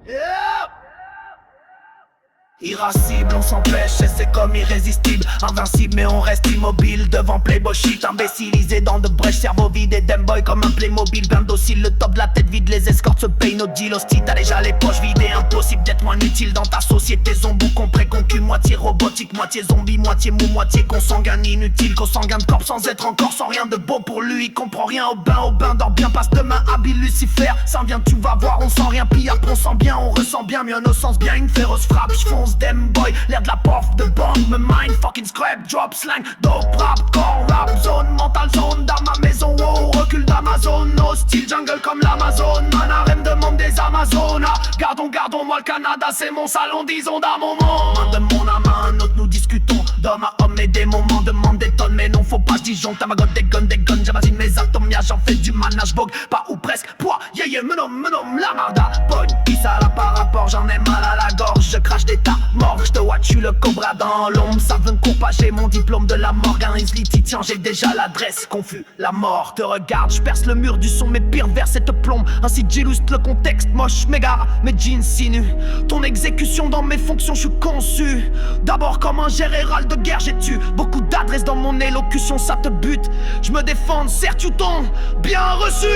Yeah. Irascible, on s'empêche et c'est comme irrésistible. Invincible mais on reste immobile devant Playboy shit. Imbécilisé dans de brèches, cerveau vide et Demboy comme un Playmobil. Bien docile, le top de la tête vide, les escortes se payent nos deals. Hostie, t'as déjà les poches vides et impossible d'être moins utile dans ta société. Zombou compré concu, moitié robotique, moitié zombie, moitié mou, moitié consanguin inutile. Consanguin de corps sans être encore, sans rien de beau pour lui. Il comprend rien au bain, dort bien, passe demain habile Lucifer. S'en vient, tu vas voir, on sent rien, puis après on sent bien, on ressent bien, mieux nos sens bien. Une féroce frappe, j'fonce dem boy, l'air de la prof de bande, me mind, fucking scrap, drop, slang, dope, rap, core, rap, zone, mental zone, dans ma maison, wow, recul d'Amazon, hostile, jungle comme l'Amazon, man, harem demande des Amazonas, gardons, moi le Canada, c'est mon salon, disons dans mon monde, main de mon à main, un autre, nous discutons, d'homme à homme et des moments, demande des tonnes, mais non, faut pas, j'disjoncte, à ma gote, des guns, j'imagine mes atomes, j'en fais du manage, vogue, pas ou presque, poids, yeah, me nomme, la marda, boy, qui ça là par rapport, j'en ai mal à la gorge, je crache des tas, mort, j'te watch, j'suis le cobra dans l'ombre, ça veut me court pas, j'ai mon diplôme de la morgue, un Isli tiens, j'ai déjà l'adresse, confus, la mort te regarde, j'perce le mur du son, mes pires versets te plombent, ainsi j'illustre le contexte, moche, m'égare, mes jeans si nus, ton exécution dans mes fonctions, j'suis conçu, d'abord comme un général de guerre, j'ai tué, beaucoup d'adresses dans mon élocution, ça te bute, j'me défends, certes you ton, bien reçu,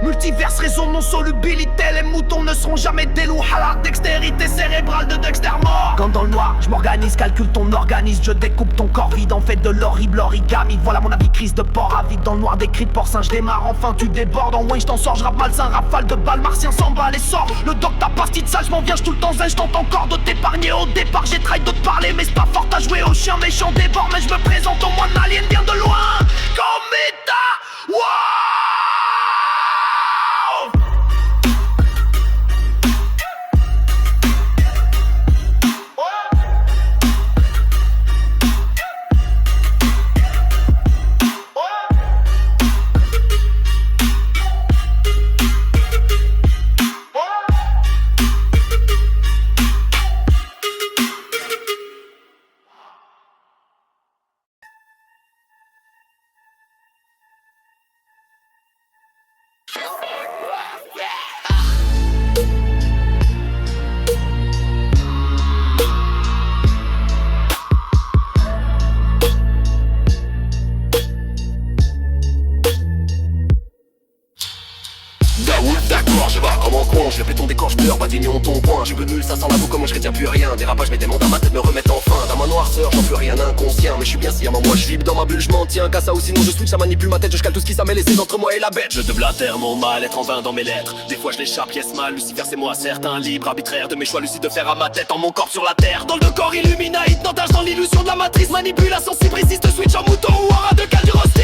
multiverse, raison non solubilité, les moutons ne seront jamais des loups, la dextérité cérébrale de Dexter mort, quand dans le noir, j'm'organise, calcule ton organisme, je découpe ton corps vide, en fait de l'horrible origami, voilà mon avis, crise de porc avide, dans le noir des cris de porcin, j'démarre, enfin tu débordes, en wayne j't'en sors, j'rappe malsain, rafale de balles, martien s'emballe et sort, le doc ta partie de salle, j'm'en viens, j'tous le temps zen, j'tente encore de t'épargner au départ, j'ai trahi de te parler, mais c'est pas fort à jouer au chien méchant débord, mais j'me présente au moins un alien bien de loin, comme état, wow. ça sans l'avoue comment je retiens plus rien. Dérapage mes démons dans ma tête me remettent enfin dans ma noirceur, j'en plus rien inconscient. Mais je suis bien si à un moment je vibre dans ma bulle, je m'en tiens qu'à ça ou sinon je switch, ça manipule ma tête, je cale tout ce qui s'amène laissé entre moi et la bête. Je déblatère mon mal, être en vain dans mes lettres. Des fois je l'échappe, yes mal, Lucifer c'est moi certes. Un libre arbitraire de mes choix lucides de faire à ma tête en mon corps sur la terre. Dans le corps illumina, hypnotage dans l'illusion de la matrice. Manipulation si précise de switch en mouton ou en rat de cal du rosti.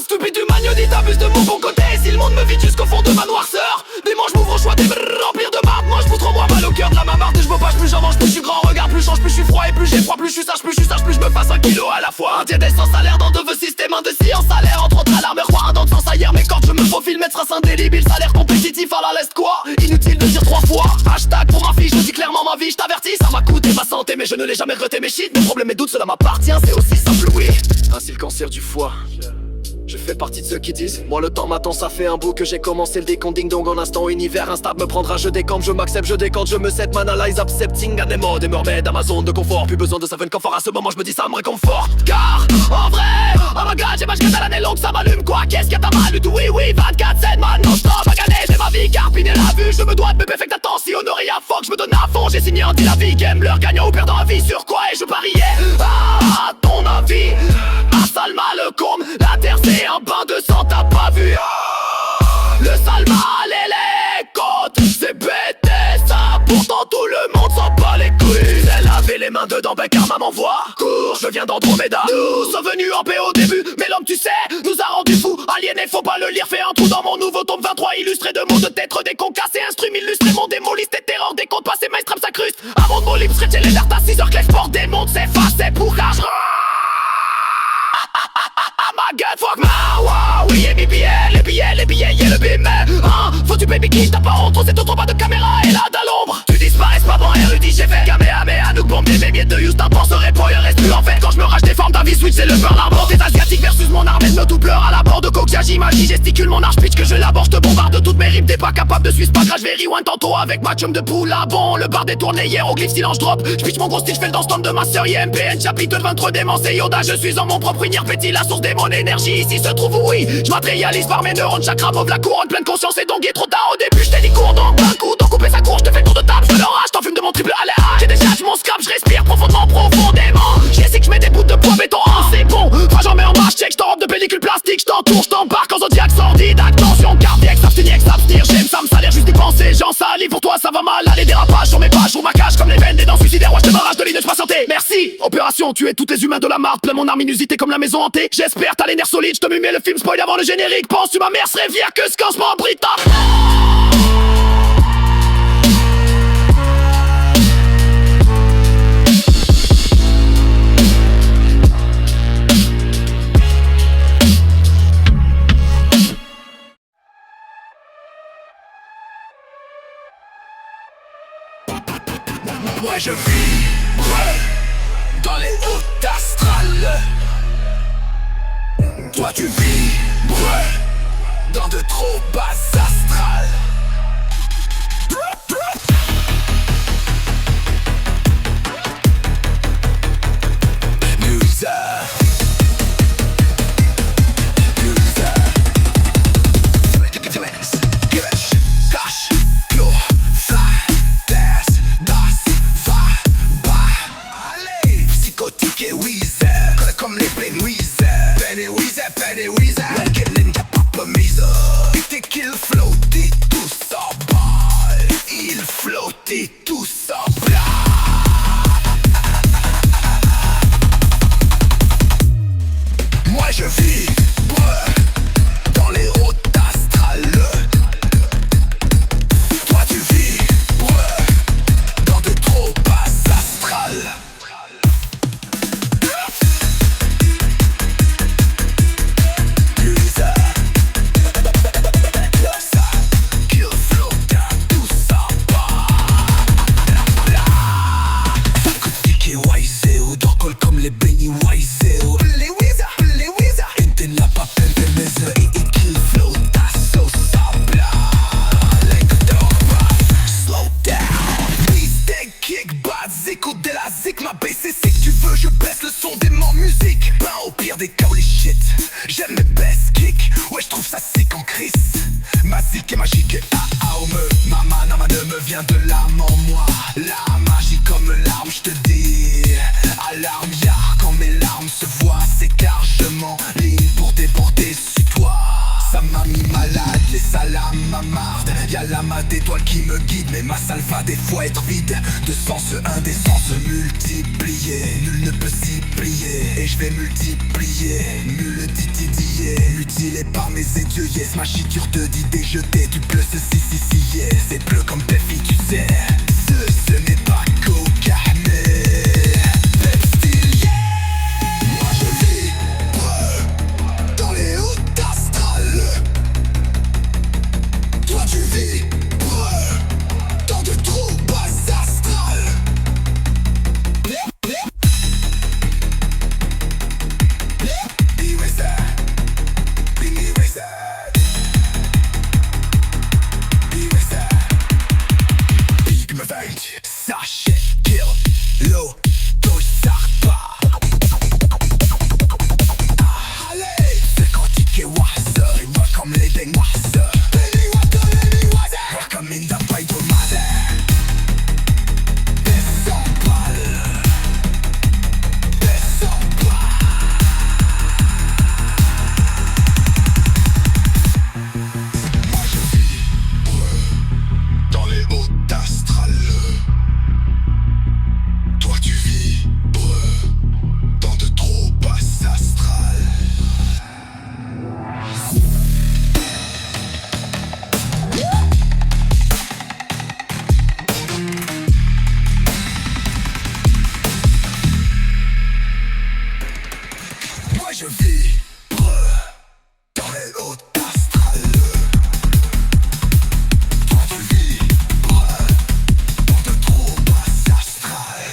Stupide du magnonite, abuse de mon bon côté. Si le monde me vide jusqu'au fond de ma noirceur, dimanche m'ouvre au choix des remplir de marde. Moi je fous trop moi mal au cœur de la mamarde. Et je me bâche, plus j'en mange, plus je suis grand. Regarde, plus je change, plus je suis froid et plus j'ai froid. Plus je suis sage, plus je me fasse 1 kilo à la fois. Un diadème sans salaire dans 2 vœux système, un de science salaire. Entre autres alarmes, roi, un dent de sens ailleurs. Mes cordes, je me faufile, mettre trace indélébile. Salaire compétitif à la leste quoi. Inutile de dire 3 fois. Hashtag pour ma fille, je dis clairement ma vie, je t'avertis. Ça m'a coûté ma santé, mais je ne l'ai jamais regretté. Mes shit, mes problèmes, mes doutes, cela m'appartient, c'est aussi simple, oui. Ainsi le cancer du foie. Je fais partie de ceux qui disent moi le temps m'attend, ça fait un bout que j'ai commencé le décompte. Ding dong en instant univers instable me prendra, je décampe, je m'accepte, je décante, je me set, m'analyse, accepting anémode et me remet dans ma zone de confort. Plus besoin de savon confort, à ce moment je me dis ça me réconforte. Car en vrai, oh my god, j'ai ma à l'année longue, ça m'allume quoi. Qu'est-ce qu'il y a ta mal du tout, oui 24/7 man, non stop à gagner, j'ai ma vie carpine la vue. Je me dois de me perfect attention, honorer à fuck, je me donne à fond. J'ai signé anti la vie, game leur gagnant ou perdant à vie. Sur quoi et je pariais, à ton avis, ma Salma le combe, la terre c'est un bain de sang, t'as pas vu le sale mal et les côtes, c'est bête ça. Pourtant tout le monde s'en bat les couilles. Elle avait les mains dedans, ben car maman voit. Cours, je viens d'Andromeda. Nous sommes venus en paix au début, mais l'homme tu sais, nous a rendu fous. Aliéné, faut pas le lire, fais un trou dans mon nouveau tome 23. Illustré de mots de tête, des concassés, instrument illustré mon démo, liste et terreur, des comptes passés, maestram s'incruste. Avant de mon libre, stretcher les dards à 6 heures que l'export des mondes s'efface, c'est pour car je my god, fuck ma wow, oui, et mes billets, yeah, le bim. Hein, faut du baby kiss, t'as pas honte, c'est trop bas de caméra et là t'as l'ombre. Tu disparais, pas bon, érudit, j'ai fait Kamehameha, nous bomber mes miettes de Houston, penserait pour, il reste plus en fait. Quand je me rage des formes, ta vie switch, c'est le burn arbor. Des asiatiques versus mon armée de me doubleur à la bord de coke, j'imagine, gesticule mon arche pitch que je l'aborde, je te bombarde de toutes mes rimes, t'es pas capable de suivre, pas grave, je vais rewind tantôt avec ma chum de poule à bon. Le bar détourné, hiéroglyphe, silence drop, je pitch mon gros style, je fais le dance de ma sœur, IMPN, chapitre de 23 démons, c'est Yoda, je suis en mon propre unir, petit, la source de mon énergie, ici se trouve oui, je matérialise par mes neurones, chakra mauve, la couronne, pleine conscience et donc est trop tard au début, je t'ai dit cours donc d'un coup, donc couper sa cour, je te fais le tour de table, je te l'orage, t'en fumes de mon triple aléa, j'ai déjà mon scrap, je respire profondément, j'essaie que je mets des bouts de poids béton, c'est bon, enfin j'en mets en marche, check, je t'enrobe de pellicule plastique, je t'entoure, je t'embarque en zodiac sordide, attention cardiaque, s'abstenir, j'aime ça me salaire juste d'y penser, j'en salis pour toi ça va mal, allez dérapage sur mes pages, sur ma cage comme les veines des dents suicidaires, ouais je te barrage de l'île de patienter, merci, opération, tuer tous les humains de la marde, plein mon arme inusité comme la maison hantée, j'espère t'as les nerfs solides, je te mumais le film spoil avant le générique, penses-tu ma mère serait fière que ce qu'en ce moment Brita. Moi je vis dans les hautes astrales. Toi tu vis dans de trop bas astrales. musique m'a baissé. C'est que tu veux, je baisse le son des morts musique. Ben au pire des cas, holy shit, j'aime mes best kicks. Ouais, je trouve ça sick en Chris. Ma zik est magique et ma manama ne me vient de l'âme en moi. La magie comme l'arme, je te dis. Alarme, ya, quand mes larmes se voient, c'est car je m'enligne pour déborder sur toi. Ça m'a mis malade, les salams m'amarde. Y'a l'amas d'étoiles qui me guide, mais ma salle va des fois être vide. De sens indécence multiplié, nul ne peut s'y plier. Et je vais multiplier, multitidiller, mutilé par mes édieux. Yes, ma chiture d'idées jetées, du bleu ceci, si, yes. C'est bleu comme tes filles, tu sais. Ce n'est pas coca, mais Pepsi, yeah. Moi je vibre dans les hautes astrales. Toi tu vibres dans de trop bas astrales. Be with that, be with that, be with that. Big me vainque, sachez kill, l'eau, dos, sarpa. Allez, c'est quantique et oiseau, il voit comme les dingues oiseaux. Welcome in the fight of mother. Descends balle, descends moi je vibre dans les hautes astrales. Toi tu vibres dans de trop basses astrales. Moi je vibre dans les hautes astrales. Toi tu vibres dans de trop basses astrales.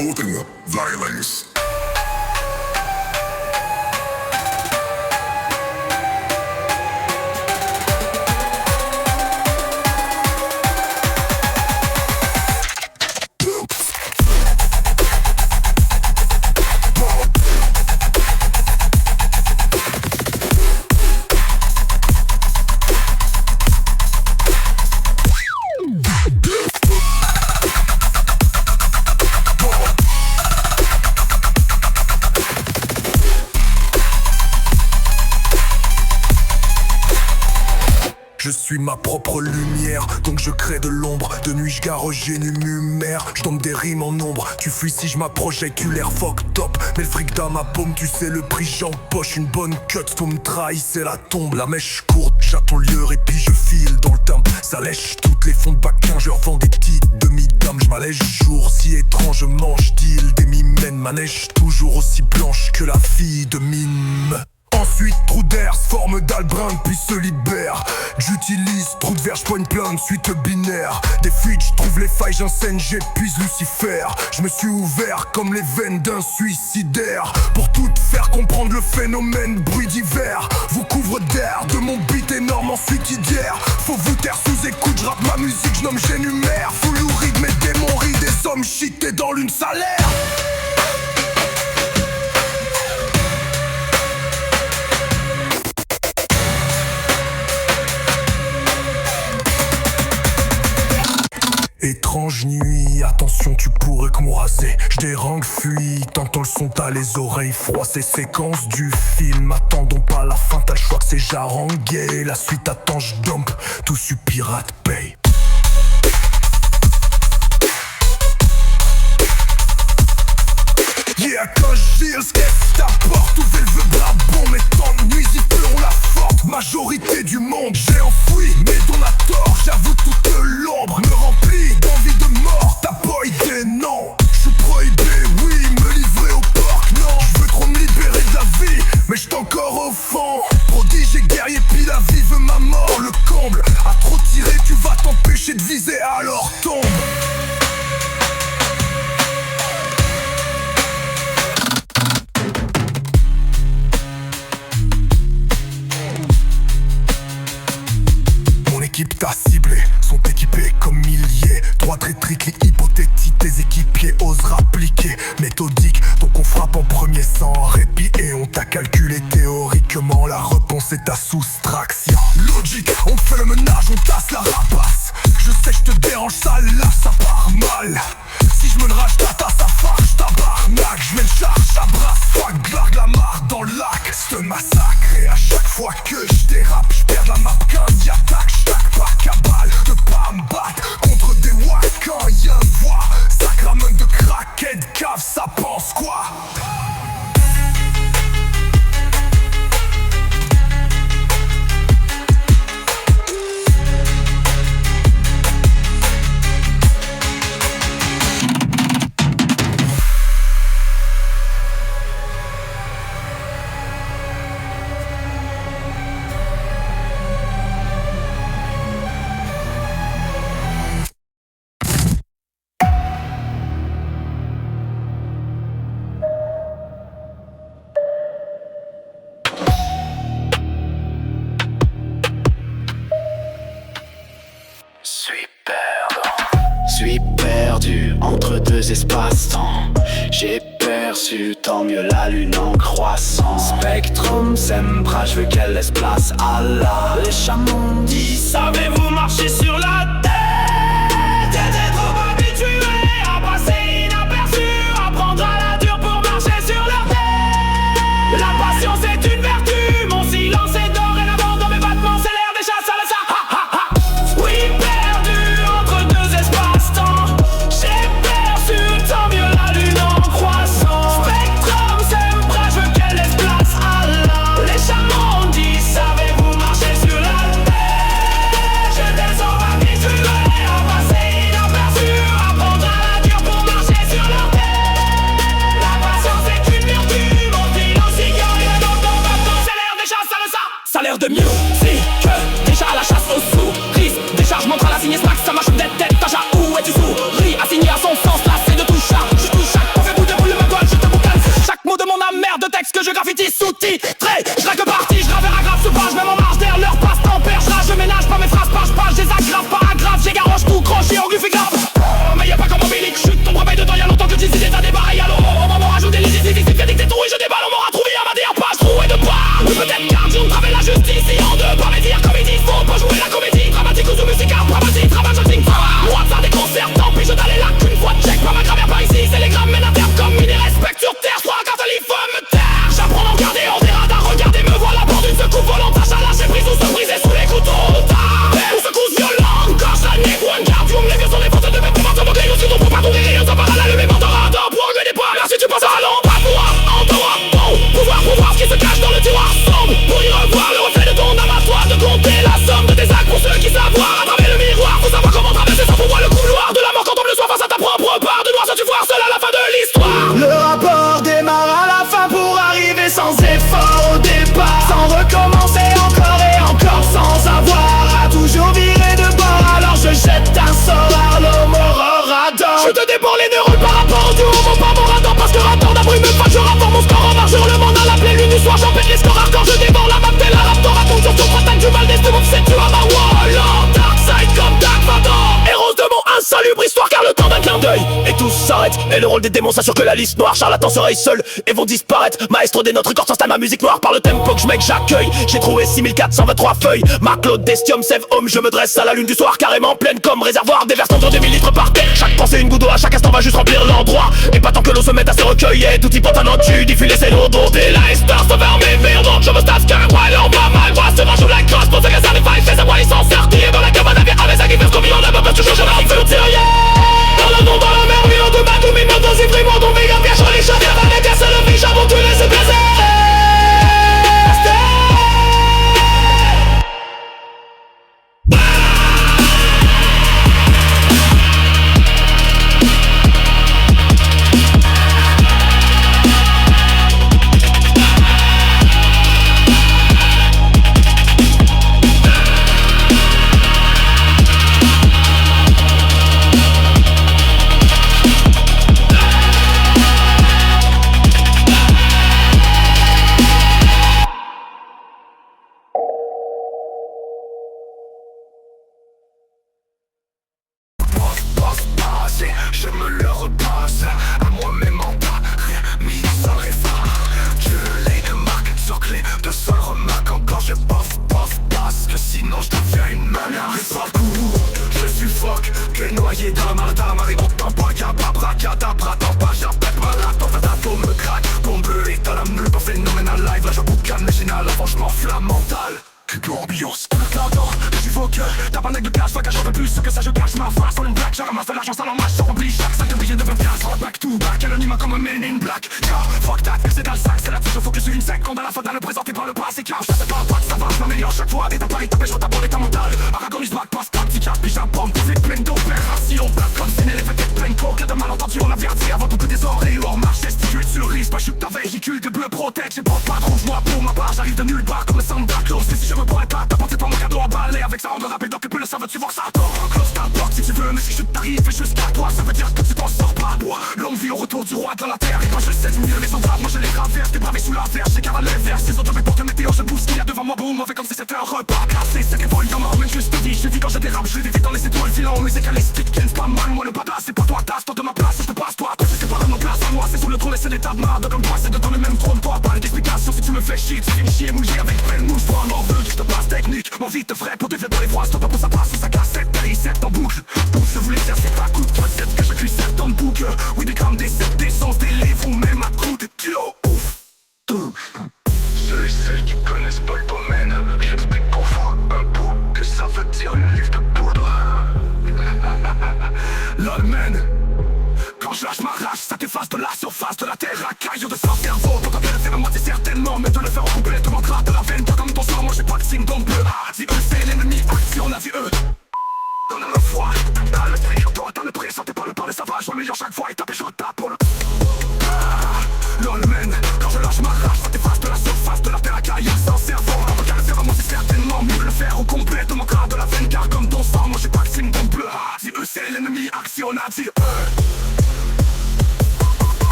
Ultimate violence. Je suis ma propre lumière, donc je crée de l'ombre. De nuit je gare génumère, je donne des rimes en nombre. Tu fuis si je m'approche avec l'air fuck top. Mais le fric dans ma paume, tu sais le prix j'empoche. Une bonne cut, tout me trahit, c'est la tombe. La mèche courte, j'attends le lieu et puis je file dans le temps. Ça lèche toutes les fonds de baquin, je leur vends des petites demi-dames. Je m'allège jour si étrangement je deal des mimènes. Ma neige toujours aussi blanche que la fille de mime. Ensuite, trou d'air, se forme d'albrin, puis se libère. J'utilise trou de verre, j'poigne plein de suites binaires. Des fuites, j'trouve les failles, j'enseigne, j'épuise Lucifer. J'me suis ouvert comme les veines d'un suicidaire. Pour tout faire comprendre le phénomène, bruit divers vous couvre d'air, de mon beat énorme ensuite hier. Faut vous taire sous écoute, j'rappe ma musique, j'nomme j'énumère. Full ou ride, mes démons rient, des hommes cheatés dans l'une salaire. Étrange nuit, attention tu pourrais m'ouraser. J'dérangue, fuis, t'entends le son, t'as les oreilles froissées. Séquence du film, attendons pas la fin, t'as le choix que c'est jarangué. La suite attend, j'dump, tout su pirate paye. Yeah, quand j'dis le sketch, t'apporte, ouvrez le vœu brabon. Mais tant de nuisibles, on la forte majorité du monde. J'ai enfoui mes donateurs, j'avoue toute l'ombre me remplit d'envie de mort. T'as pas idée, non. J'suis prohibé, oui, me livrer au porc, non. J'veux trop me libérer de la vie, mais j'suis encore au fond. Prodige et guerrier, puis la vie veut ma mort. Le comble, à trop tirer, tu vas t'empêcher de viser à alors tombe. Mon équipe t'a ciblé, sont équipés comme milliers. Droite rétrique, hypothétique, tes équipiers osent rappliquer. Méthodique, donc on frappe en premier sans répit. Et on t'a calculé théoriquement, la réponse est ta soustraction. Logique, on fait le ménage, on tasse la rapace. Je sais que je te dérange, ça là, ça part mal. Si je me le rage, ta tasse à farge, tabarnak. Je mets le charge, à brasse, fuck, glargue la marre dans le lac. C'est un massacre et à chaque fois que je dérape, je perds la map quand y attaque. Chaque pas cabale de pas me battre contre des wacks quand y'a une voix. Sacrament de crack et de cave, ça pense quoi? Suis perdu entre deux espaces-temps. J'ai perçu tant mieux la lune en croissant. Spectrum, Sembra, je veux qu'elle laisse place à la. Les chamondis, savez-vous marcher sur la tête? T'étais trop habitué à passer inaperçu, à prendre à la dure pour marcher sur leur tête. La patience est une vertu, mon silence est dorénavant dans mes battements, c'est l'air des chasses à la sa. Ha ha ha. Oui, perdu entre deux espaces-temps. J'ai perçu tant mieux la lune en croissant. Spectrum, Sembra, je veux qu'elle laisse place à la. Les chamondis, savez-vous marcher sur la tête? J'étais trop habitué à passer inaperçu, à prendre à la dure pour marcher sur leur tête. La patience est une vertu, mon silence ignore et donc dans ma peau, c'est l'air des chasses à la sa. Ça a l'air de mieux, c'est que déjà à la chasse aux sous-risques. Décharge montre à la signe smack, ça marche d'être tête, tâche à où es-tu souris, assigné à son sens, là c'est de tout chat. Je touche chaque point, fais bout de boule, ma gueule, je te boucane. Chaque mot de mon âme, merde de texte que je graffiti sous-titré. Je raque partie, je graveur aggrave sous page, même en marche derrière leur passe-temps perche. Je ménage pas mes phrases page, j'ai aggrave, pas aggrave, j'ai garoche tout croche et orgulfe grave. Oh, mais y'a pas comme Obélix, chute ton réveil dedans, y'a longtemps que tu disais t'as des barres, alors on m'en rajouter les idées, c'est fait dicter tout et je déballe, on m'aura trouvé à ma dernière page, troué de part. Ou peut-être car on travaille la justice, et en deux, pas mes dire comme ils disent, faut pas jouer la comédie, dramatique ou musical, dramatique, travail, je signe, moi de faire des concerts, tant pis je d'aller là qu'une fois, check, pas ma grammaire par ici, c'est les grammes, mais l'inter comme il respecte sur terre, 3 cartes il faut me taire, j'apprends à regarder hors des radars, regardez me voilà pour d'une secoupe volante, à lâcher prise ou se briser sous les couteaux, ou secousse violente, quand je la négou, un gardium, les vieux sont les forces de mettre comment ça me grille, aussi ton pour pas courir, rien ça part à l'allumer, mentorat, pour régler des poids, merci tu passes à l'ombre, pas pouvoir, entendre, bon, pouvoir ce qui se cache dans le tiroir sombre, pour y revoir le reflet de ton âme à toi, de compter la somme de tes actes pour ceux qui savent voir à travers le miroir, faut savoir comment traverser sans pouvoir le couloir de la mort quand on le soir face à ta propre part de noir, ça tu vois seul à la fin de l'histoire. Le rapport démarre à la fin pour arriver sans effort au départ, sans recommencer encore et encore, sans avoir à toujours virer de bord. Alors je jette un sort à l'homorador. Je te débourre les neurones par rapport au duo, mon pas mon radar, parce que rapport d'abrume me pas, je rapporte mon score en marche sur le monde à la pleine lune du soir, j'en pète les scores quand je dévore la map de la raptor, raconte sur ton protège du mal d'estime, c'est tu as ma wall, dark side comme Dark Vador, héros de mon insalubre histoire, car le temps d'un clin d'œil et tout s'arrête, et le rôle des démons s'assure que la liste noire, charlatans seraient seuls et vont disparaître, maestro des notes, records s'installe ma musique noire par le tempo que je mec j'accueille, j'ai trouvé 6423 feuilles, Marc-Claude Destium, Sève Homme, je me dresse à la lune du soir, carrément pleine comme réservoir, déversant de 2000 litres par terre, chaque pensée une goutte d'eau, à chaque instant va juste remplir l'endroit, et pas tant que l'eau se mette à se recueillir, tout y pantanant tu diffules ses lourds dont t'es la Esther, se vers mes verres, donc je me stasse que while on va mal, moi se va jouer la crosse, pour ceux que ça les failles, fais savoir ils sont sortis, dans la cabane avec ça qui fait ce qu'on vit, on a pas peur, toujours je leur fais tirer. Dans le nom, dans la mer, oui, on te bat, tout mine, dans ces frimes, on tombe, gars, bien, je les chats, avec un seul vie, j'avoue, tu laisses plaisir. fuck. Que noyé d'amadama, et on t'en boit, y'a pas bracadabra, t'en pas, j'appelle pas la tente, ta peau me craque. Ton bleu est à la meule, pas phénoménal live, là je boucane, mais j'ai la franchement flamme mentale. Que l'ambiance, tout le temps, je suis faux que t'as pas de cash, fuck, j'en veux plus que ça, je cache ma face. Sur une blague, je ramasse de l'argent, ça l'en mâche, je remplis chaque sac de billets de 20 piastres. Back to back, anonyme comme un men in black. Yeah, fuck that, c'est dans le sac, c'est là-dessus, je faut que je suis une seconde à la fin d'un le présenté par le passé. Car je sais pas que ça va, je m'améliore chaque fois. Et t'as Paris, t'as pêche, t'as bon état mental. Aragonis, back, passe, comme petit cap, puis j'abombe, c'est plein d'opérations. Black comme c'est les fêtes plein de coke, de malentendus, on a averti avant tout que des oreilles. On marche, gesticule sur le risque, pas chute ta véhicule de bleu protect. J'ai pas de rouge, moi pour ma part, j'arrive de nulle part comme le Santa Claus. Et si je me pourrais pas, t'as pensé pas mon cadeau emballé avec ça, on me rappelle donc que plus le ça veut-tu voir ça tord. Close ta porte si tu veux, mais si je t'arrive jusqu'à toi, ça veut dire que tu t'en sors pas. Longue vie au retour du roi dans la terre. Et quand je sais mieux les entraves, moi je les traverse. T'es bravé sous la verge, j'ai cavale les vers. Ces autres m'importent météo, je pousse qu'il y a devant moi. Boum, mauvais comme si c'était un repas classé. C'est qu'un vol gamin, mais juste dit, je vis quand je dérape, je les vis dans les étoiles filant. Musique à l'esthétique, c'est pas mal, moi le badass, c'est pas toi, tasse, toi de ma place, je te passe toi. Toi, c'est pas dans nos places, à moi, c'est sous le trône, et c'est l'état de marde. Comme toi, c'est de dans le même trône, toi, pas d'explication. Si tu me fais chier, tu finis chier, mouiller avec pleine mouche. Toi, m'en veux, je te passe technique, mon vie te ferait pour te faire dans les voies. Stop pour ça passe, ça cassette, c'est en boucle. Pousse, je voulais faire, c'est pas coup de toi, c'est que je cuis cette dans le boucle. Oui, des grammes, des sept, des sens, des livres, ou même à coup de kilos. Ceux et celles qui connaissent pas le domaine, j'explique pour vous un bout que ça veut dire une livre de poudre. L'Allemagne, quand je lâche ma rage, ça t'efface de la surface de la terre. Un caillou de sang cerveau, pour t'en faire à moitié certainement, mais de le faire en complètement grave de la veine, pas comme ton sang, moi j'ai pas de signe donc bleu. Si eux c'est l'ennemi, action, on a vu eux. Donne le froid, t'as le tri, toi t'as le prix, santé par le savage, on meilleur chaque fois et tape et je retape pour le... L'Allemagne, quand je lâche ma rage, ça t'efface de la surface de la terre à caillou sans cerveau. Avocat le faire à moi c'est certainement mieux le faire au complètement grave de la veine, car comme ton sang, moi j'ai pas de signe donc bleu. Si eux c'est l'ennemi, action, on a dit eux.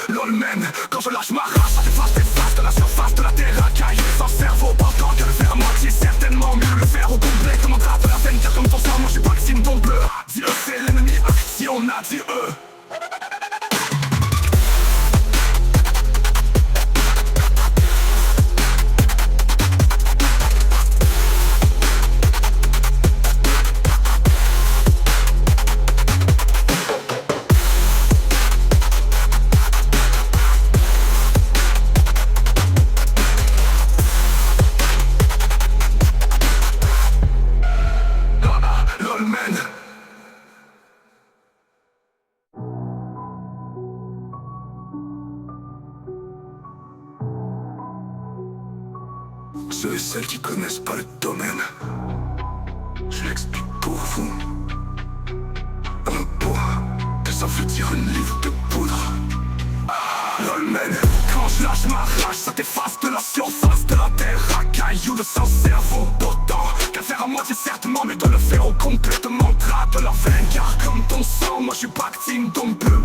L'Allemagne, quand je lâche ma race, ça t'efface de la surface de la terre à caillou sans cerveau. Pourtant que le faire à moitié, certainement mieux le faire au complet. Comme on gratte de la veine, car comme ton sang, moi je suis pas le signe donc bleu. Dis eux c'est l'ennemi, action, on a dit eux. Ceux et celles qui connaissent pas le domaine, je l'explique pour vous. Un pot, que ça veut dire une livre de poudre. L'Allemagne, quand je lâche ma rage, ça t'efface de la surface de la terre à caillou de sans cerveau. Pourtant, qu'à faire à moitié certainement, mais de le faire au complètement grave de la veine. Car comme ton sang, moi je suis pas acting donc bleu.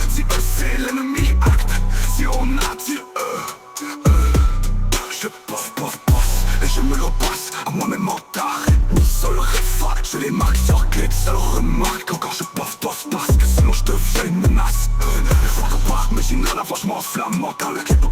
Si eux c'est l'ennemi, acte. Si on a dit je pof pof pof et je me le passe à moi-même en tard. Mon seul réfac, je les marque sur clé de seule remarque. Quand je pof pof parce que sinon je deviens une menace. Je vois pas, mais j'ai une franchement flamme mentale. Qui peut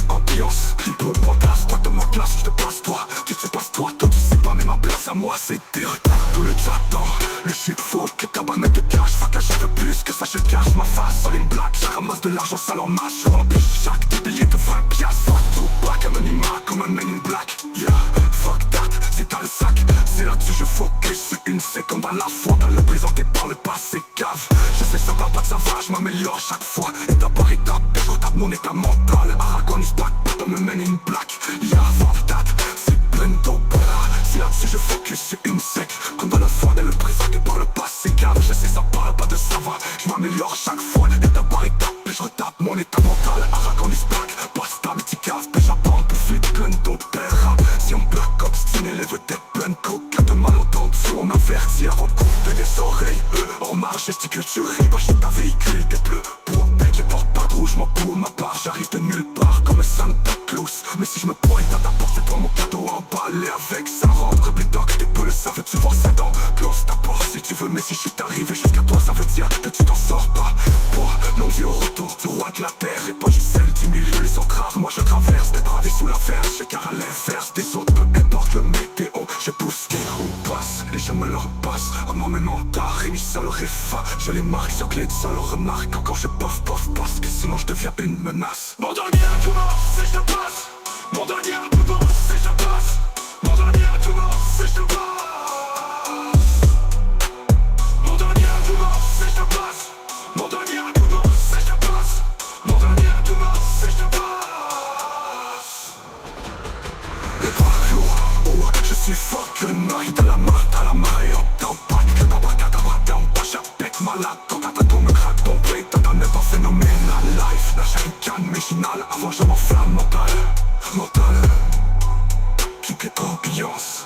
ambiance, qui peut potasse. Toi de ma classe, je te passe toi. Tu te passes toi, toi tu sais pas, mais ma place à moi c'est direct. Tout le j'attends, le shit faux que tabarnak de cash. Fuck, je veux plus que ça, je cache ma face. Sur une blague, je ramasse de l'argent sale en mâche. Je remplis chaque billet de 20 piastres. Fuck tout back, anonymat comme un man in black. Yeah, fuck that, c'est dans le sac. C'est là-dessus je focus sur une seconde à la fois. Dans le présenté par le passé cave. Je sais ça va pas de ça va, je m'améliore chaque fois. Étape par étape, je retape mon état mental. Aragonis back, pas de me man in black. Yeah, fuck that, c'est plein d'opéra. C'est là-dessus je focus sur une sec. Comme dans le fond, elle le présenté par le passé cave. Je sais ça parle pas de savoir, je m'améliore chaque fois. Étape par étape, je retape mon état mental. Aragonis back, passe ta petit cave. J'apprends pour fluide plein d'opéra. Si on bloque obstiné, les vedettes plein de coca. De malentendus, on avertit avant de couper les oreilles. En marche, gesticule, tu ris, pas chez ta véhicule, t'es bleu. Pour un mec, les portes pas rouges, moi pour ma part, j'arrive de nulle part comme un Santa Claus. Mais si je me pointe à ta porte, c'est toi mon cadeau emballé avec ça. Rendre plus tard que t'es peu, ça veut tu voir ça dans. Close ta porte si tu veux, mais si je suis arrivé jusqu'à toi, ça veut dire que tu t'en sors pas. Pour longue vie au Naruto, le roi de la terre et pas juste celle du milieu, les grave. Moi je traverse des travées sous la verse, j'ai car à l'inverse des autres, peu importe le météo. Je pousse qui ou passe, et je me le repasse. En m'emmenant tard, et ça le réfa. Je les marque sur clé de sol, remarque encore je pof parce que sinon je deviens une menace. Mon dernier commence et je te passe. Mon dernier commence et je te passe. Mon dernier commence et je te passe. Mon dernier commence et je te passe. Mon dernier commence et je te passe. Mon dernier commence et je te passe. Et par jour, oh, je suis fucking night à la main, et hop, down, pas que dans ma cadavre, down, pas j'appelle malade, quand t'as ton me craque ton play, t'as n'est pas phénoménal, life, la chicane méginale, avant je m'enflamme mental, pique et ambiance.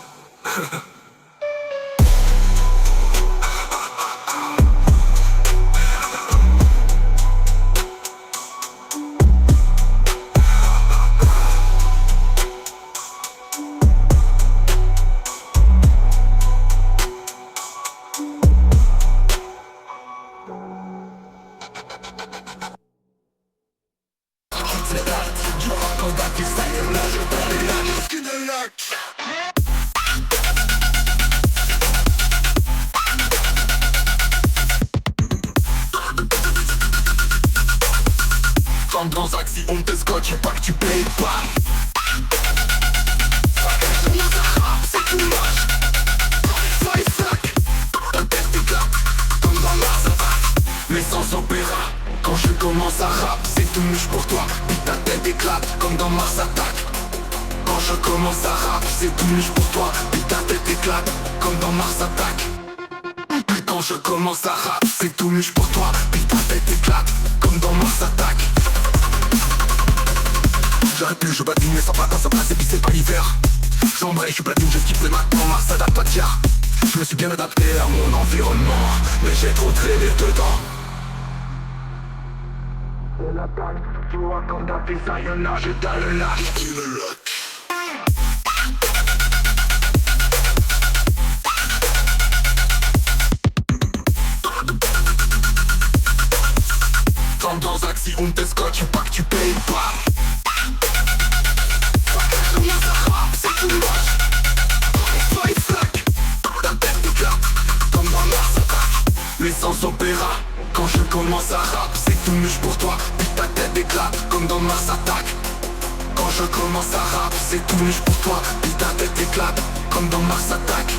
Comme dans Axi, on te scotche pas que tu payes pas. C'est tout moche. Fly sac, un test d'éclat, comme dans Mars attaque. Mais sans opéra, quand je commence à rap, c'est tout mouche pour toi. Puis ta tête éclate, comme dans Mars attaque. Quand je commence à rap, c'est tout mouche pour toi. Puis ta tête éclate, comme dans Mars attaque. Puis quand je commence à rap, c'est tout mouche pour toi. Puis ta tête éclate, comme dans Mars attaque. J'arrête plus, je badine mais sans pas se passer puis c'est pas l'hiver. J'embraye, je suis platine, je skip les matins, Mars adapte pas de tiers. Je me suis bien adapté à mon environnement, mais j'ai trop traîné dedans. C'est la taille, tu vois quand t'as fait ça, y'en a, j'ai dans le lac. Comme dans Axi, on te scotche pas que tu payes pas. C'est tout moche. Fly sac, ta tête éclate, comme dans Mars attaque. Mais sans opéra, quand je commence à rap, c'est tout mouche pour toi. Puis ta tête éclate, comme dans Mars attaque. Quand je commence à rap, c'est tout mouche pour toi. Puis ta tête éclate, comme dans Mars attaque.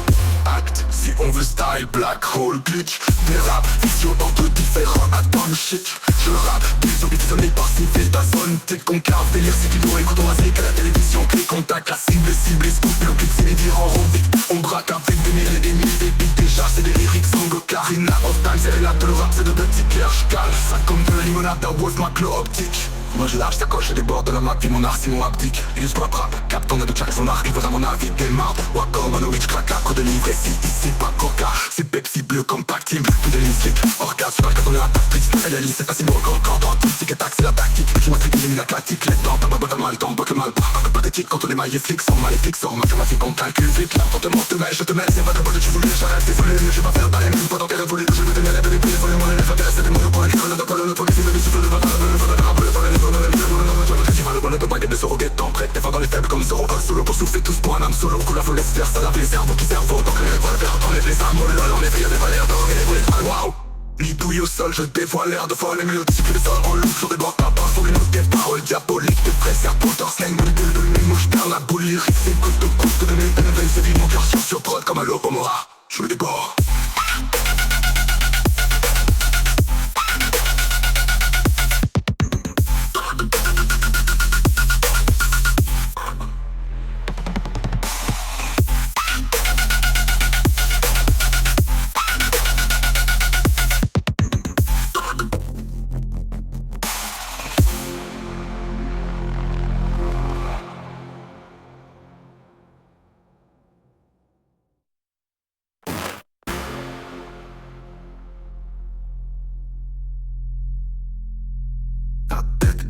Acte, si on veut style, black hole, glitch. Des rap, vision dans deux différents atomes shit. Je rappe, des obéditionnées par civil ta zone. T'es concave, délire, c'est qu'il doit écouter rasé qu'à la télévision. Clé contact, la cible, scoop, le clip, c'est les dires en rondé. On braque avec des milliers, des milliers, des beats déjà. C'est des lyrics, songo, clarina, off time. C'est là de le rap, c'est de petits clairs, j'cale. Ça comme de la limonade, d'un wolf, ma clo optique. Moi je lâche ta coche et des bords de la map, puis mon art c'est mon haptique. Use rap rap, capte ton de chaque son arrive à mon avis, démarre. Wacom, Manowitch, clac, de livre, et ici pas coca. C'est Pepsi bleu comme pack team, tout des lignes slip. Orgasme, super quand on est à tactique. Elle est lisse, c'est facile, encore dans tout, tic et tac, c'est la tactique. Je m'attrique, élimine la clatique, les dents, t'as pas mal, t'en botte le mal. Un peu pathétique quand on est maillé flic, sans maléfique, sans mathématique, on calcule vite. Là, te monte, je te mets, c'est pas de bol, tu voulais, j'arrête, désolé, je vais pas faire balai, mais pas dans quel volé, je vais te mettre des bébés, voler mon élève, c'est des mots, pour l'école, de pas le police, le souffle de bataille, le bonheur de baguette de surrogate en prête. T'es fort dans les faibles comme Zoro. Solo pour souffler tous pour un âme solo. Coup la foule laisse faire ça lave les cerveaux qui servent. Donc les rêves faire enlève les armes. Le lol enlève y'a des valeurs d'or et des volets de waouh. L'idouille au sol, je dévoile l'air de folle. Les mélodies sifflent les sols en loup sur des bords à part. Faut les notes des paroles diaboliques. Des vrais serpents dans slang. De mes je perds la boule lyrique. C'est coup de coupe de mes veines. C'est vide mon cœur sur prod comme un locomora. Je me déborde.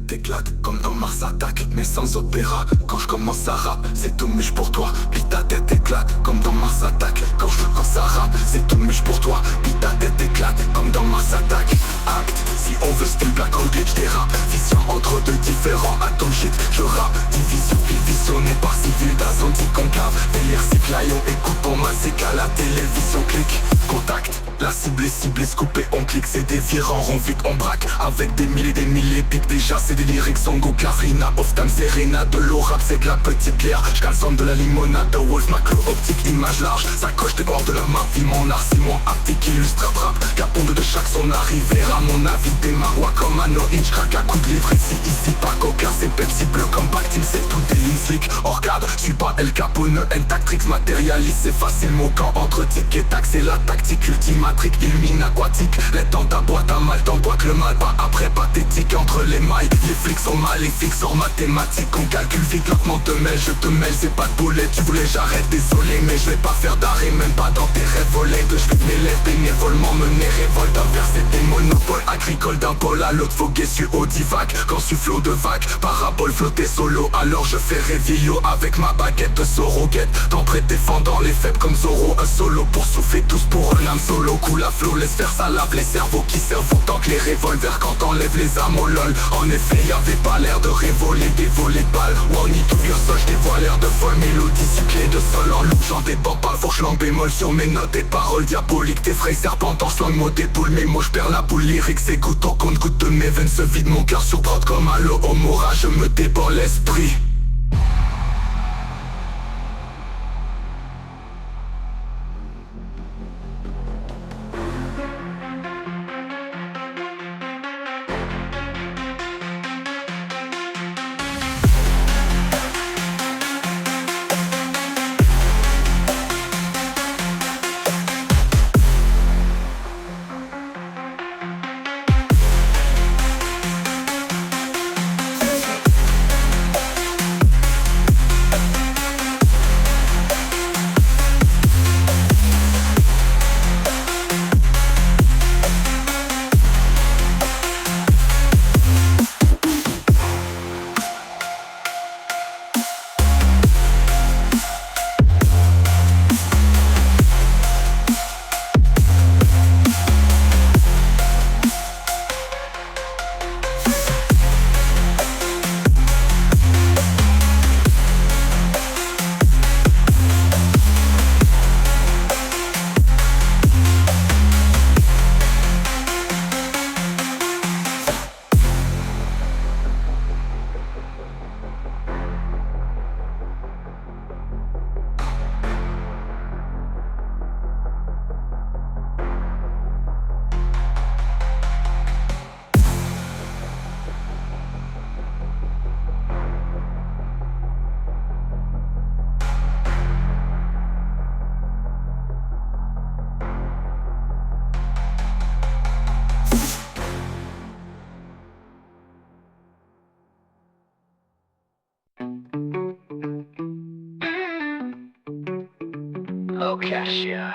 tête éclate comme dans Mars Attack, mais sans opéra. Quand je commence à rap, c'est tout mûche pour toi. Puis ta tête éclate comme dans Mars Attack. Quand je commence à rap, c'est tout mûche pour toi. Puis ta tête éclate comme dans Mars Attack. Acte, si on veut style Black Hole Glitch, des rap. Vision entre deux différents atomes shit. Je rappe, division, visionné par civil d'azon dit concave. Délire cyclayon, écoute pour ma c'est qu'à la télévision clique. Contact, la cible est ciblée, scoopée, on clique, c'est des virants, on vite, on braque. Avec des milliers pics, déjà c'est des lyrics, Songo, Karina, Oftam, Serena. De l'eau rap, c'est de la petite bière. J'calzonne de la limonade, de Wolf, macro, optique, image large. Ça coche des bords de la main, vie mon art, si mon article illustre rap. Caponde de chaque son arrivée, à mon avis, démarre comme un no-inch, craque à coup de livre ici, pas coca, c'est Pepsi bleu comme Bactine, c'est tout des lignes slick. Hors cadre, suis pas El Capone, N-Tactrix, matérialise, c'est facile, mon camp entre tic et tac, c'est la tactique ultimatrique, illumine aquatique. Les dans ta boîte à mal, t'emboîtes le mal, pas après pathétique entre les mailles. Les flics sont maléfiques, hors mathématiques, on calcule vite, lentement te mêle, je te mêle, c'est pas de boulet, tu voulais j'arrête, désolé, mais je vais pas faire d'arrêt, même pas dans tes rêves volés. De je mes lèvres bénévolement mener révolte, inverser des monopoles agricoles d'un pôle à l'autre, foguer sur haut divac. Quand je suis flot de vagues, parabole flotter solo, alors je fais révillot avec ma baguette de Soroguette. T'en prêt défendant les faibles comme Zoro, un solo pour souffler tous pour un âme solo. Coule à flot, laisse faire ça lave les cerveaux qui servent autant que les revolvers quand t'enlèves les âmes au lol. En effet y'avait pas l'air de révoler des volets de balles. Wow, ni tout vieux ça, j'dévoile l'air de folle mélodie sucrée de sol en loup. J'en déborde pas, fourche l'en bémol sur mes notes et paroles diaboliques. Tes frais serpents en slang mot des poules, mes mots j'perds la boule lyrique. C'est goutte en compte goutte de mes veines se vide mon cœur sur prod comme un lot au mora. Je me déborde l'esprit. Oh, cashier.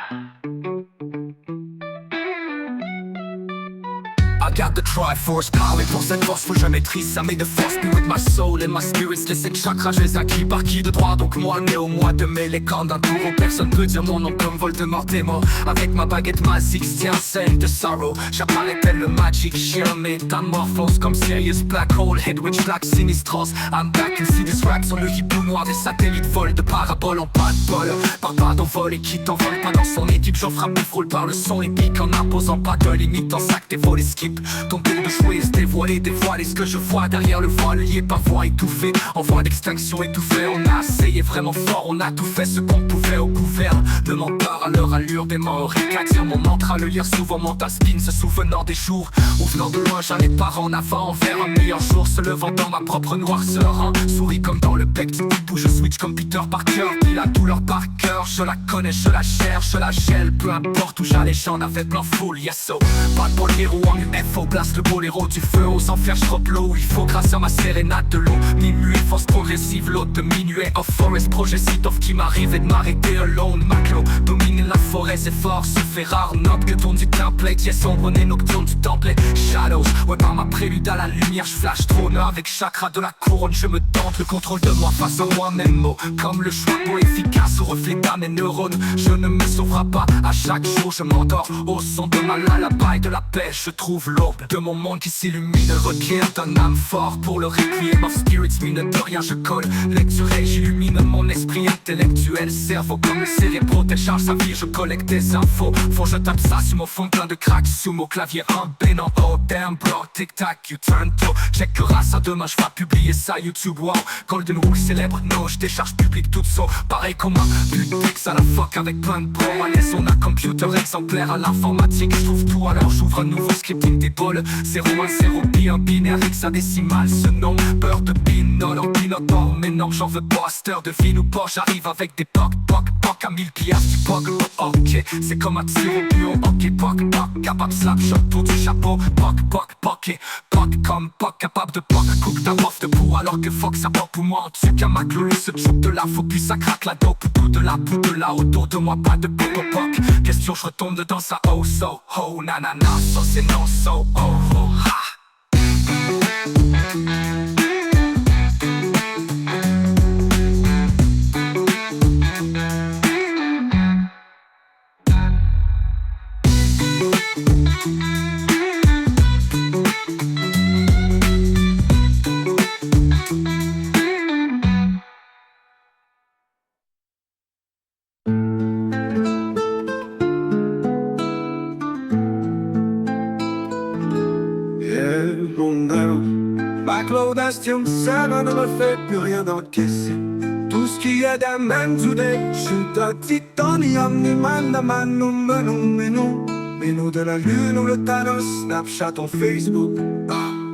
I got the Triforce power, pour cette force faut que je maîtrise ça, mais de force be with my soul and my spirits. Les 7 chakras je les acquis par qui de droit, donc moi né au mois de mai. Les camps d'un taureau, personne peut dire mon nom comme Voldemort est mort. Avec ma baguette magique, tiens celle de Sorrow. J'apparais tel le magic chien, métamorphose comme Sirius Black Hole, Hedwig Black Sinistros. I'm back and see this rap sur le hibou noir des satellites vol de paraboles en pas de bol. Par pas d'envol et qui t'envole pas dans son équipe. J'offre un bouffe roule par le son épique en imposant pas de limite en sac, tes volets skip. Ton tour de jouer, se dévoiler, dévoiler ce que je vois derrière le voile lié par voix étouffée, en voie d'extinction étouffée. On a essayé vraiment fort, on a tout fait ce qu'on pouvait au gouvernement peur à leur allure des morts. Et dire mon mantra, le lire souvent mon taspine, se souvenant des jours où venant de loin j'allais par en avant vers un meilleur jour, se levant dans ma propre noirceur. Souris comme dans le bec du où je switch comme Peter Parker, puis la douleur par cœur, je la connais, je la cherche, je la gèle, peu importe où j'allais, j'en avais plein full, yes so. Pas de Paul Wang, faut place le boléro du feu aux enfers, j'drop l'eau. Il faut grâce à ma sérénade de l'eau. Minuit, force progressive, l'autre de minuet. Off forest, projet sit-off qui m'arrivait de m'arrêter alone. Maclo, dominer la forêt, c'est fort, se fait rare. Note que tourne du template, yes, sombre nez nocturne du template. Shadows, ouais, par ma prélude à la lumière, j'flash trône. Avec chakra de la couronne, je me tente le contrôle de moi face à moi-même. Mot comme le choix beau efficace au reflet à mes neurones. Je ne me sauvera pas, à chaque jour je m'endors au son de ma lullaby de la paix. Je trouve l'aube de mon monde qui s'illumine, requiert d'un âme fort pour le requiem of spirits. Mine de rien je colle, lecturé, j'illumine mon esprit intellectuel. Cerveau comme le cérébro, télécharge sa vie, je collecte des infos. Faut je tape ça sur mon fond plein de cracks, sous mon clavier un bénin. Oh damn bro, tic tac, you turn to. Check que race à demain, je vais publier ça YouTube, wow. Golden Rule célèbre, no, je décharge public tout saut. Pareil comme un butex à la fuck avec plein de pros. Yes, on a computer exemplaire à l'informatique. Je trouve tout à l'heure, j'ouvre un nouveau scripting des balles. 0, 1, 0, pi, un binaire hexadécimal. Ce nom, beurre de pinot, ordinateur. Mais non, j'en veux pas, steur de vie ou pas. J'arrive avec des poc à 1000 piastres du poc. Ok, c'est comme un tir au bureau. Ok, poc, capable slap shot pour du chapeau. Poc, comme poc, capable de poc. Coupe ta bof de boue alors que fuck ça pop ou moi. En dessous qu'un maclou se joue de la faux, puis ça craque la dope. Tout de là, autour de moi, pas de poc. Question, je retombe dedans ça, oh so, oh nanana. So c'est non, so, oh, oh, ha. Ma Claudation, ça ne me fait plus rien d'encaisser. Tout ce qui est d'un même today. Je suis un titanium, ni man à man, mais de la lune ou le Thanos, Snapchat ou Facebook.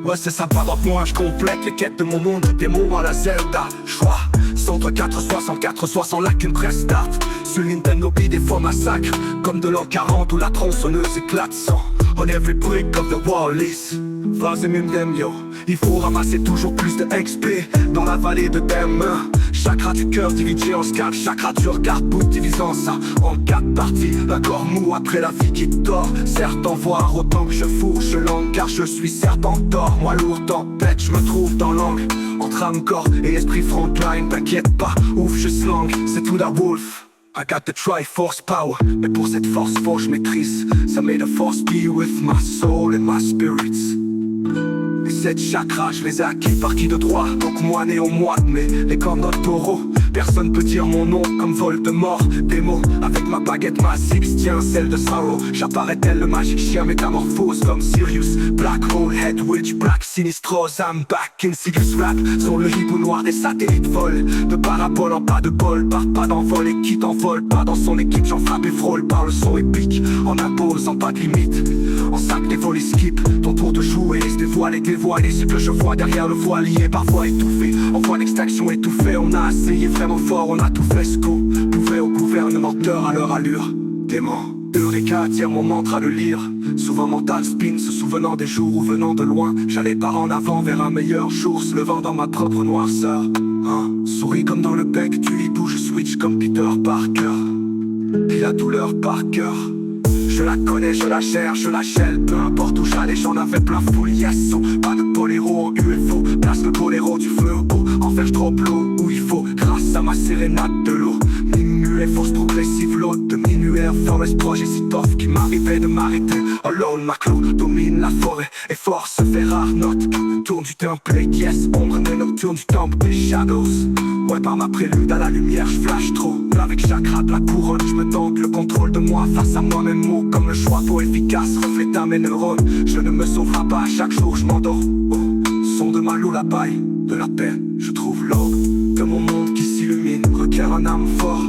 Ouais, c'est ça, pendant que moi je complète les quêtes de mon monde, des mots à la Zelda. Choix, 104, 64, 60 là qu'une presse start. Sur Nintendo, puis des fois massacre, comme de l'an 40 où la tronçonneuse éclate sang. On every brick of the wall is vas-y mime yo. Il faut ramasser toujours plus de XP dans la vallée de Dem. Chakra du cœur divisé en 4, chakra du regard bout divisant ça en 4 parties. Un corps mou après la vie qui dort. Certes en voir autant que je fourche langue, car je suis serpent d'or. Moi lourd tempête, je me trouve dans l'angle entre âme, corps et esprit frontline. T'inquiète pas, ouf je slang, c'est tout la wolf. I got the Triforce power, mais pour cette force faut je maîtrise. Ça made the force be with my soul and my spirits. Les 7 chakras, je les ai acquis par qui de droit. Donc moi né au mois de mai, les cornes dans le taureau. Personne peut dire mon nom comme Voldemort. Des mots avec ma baguette massive, tiens celle de Sorrow. J'apparais tel le magique chien métamorphose comme Sirius. Black Hole, Head Witch, Black Sinistros. I'm back, Insidious Rap. Sur le hibou noir des satellites vols. De parabole en pas de bol, part pas d'envol et qui t'envole pas dans son équipe. J'en frappe et frôle par le son épique. En imposant pas de limite. En sac des vols skip, ton tour de jouer. Se dévoile et dévoile, ce que je vois derrière le voilier. Parfois étouffé, en voie d'extinction étouffée. On a essayé vraiment fort, on a tout fait ce qu'on pouvait au gouvernementeur à leur allure. Dément, Eureka tire mon mantra de lire. Souvent mental spin, se souvenant des jours où venant de loin j'allais par en avant vers un meilleur jour, se levant dans ma propre noirceur. Souris comme dans le bec du hibou, je switch comme Peter Parker. Puis la douleur par cœur. Je la connais, je la cherche, je la shell. Peu importe où j'allais, j'en avais plein foule. Yes, oh, pas de boléro en UFO. Place le boléro du feu au beau. Enfer, je drop l'eau où il faut. Grâce à ma sérénade de l'eau. Minuet, force progressive, l'autre de minuaire. Forest projet si tough qui m'arrivait de m'arrêter. Alone, ma clou domine la forêt. Et force fait rare note. Tourne du template, yes. Ombre des nocturnes du temple des shadows. Ouais, par ma prélude à la lumière, je flash trop. Avec chakra de la couronne, je me tente le contrôle de moi face à moi-même. Mots comme le choix beau efficace, reflète à mes neurones. Je ne me sauverai pas, chaque jour je m'endors. Oh, son de ma lullaby, de la paix, je trouve l'aube de mon monde qui s'illumine, requiert un âme fort.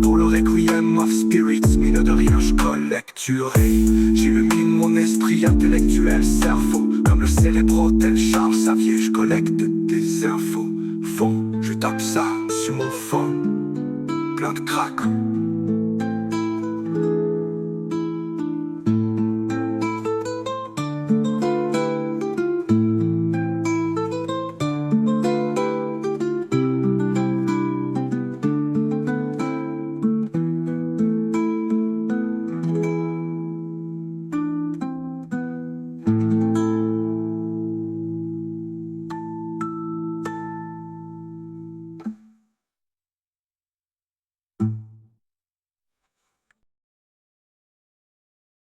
Pour le requiem of spirits, mine de rien je collecture. J'illumine mon esprit intellectuel, cerveau. Comme le cérébro tel Charles Xavier, je collecte des infos. Fond, je tape ça sur mon fond. Plein de crack.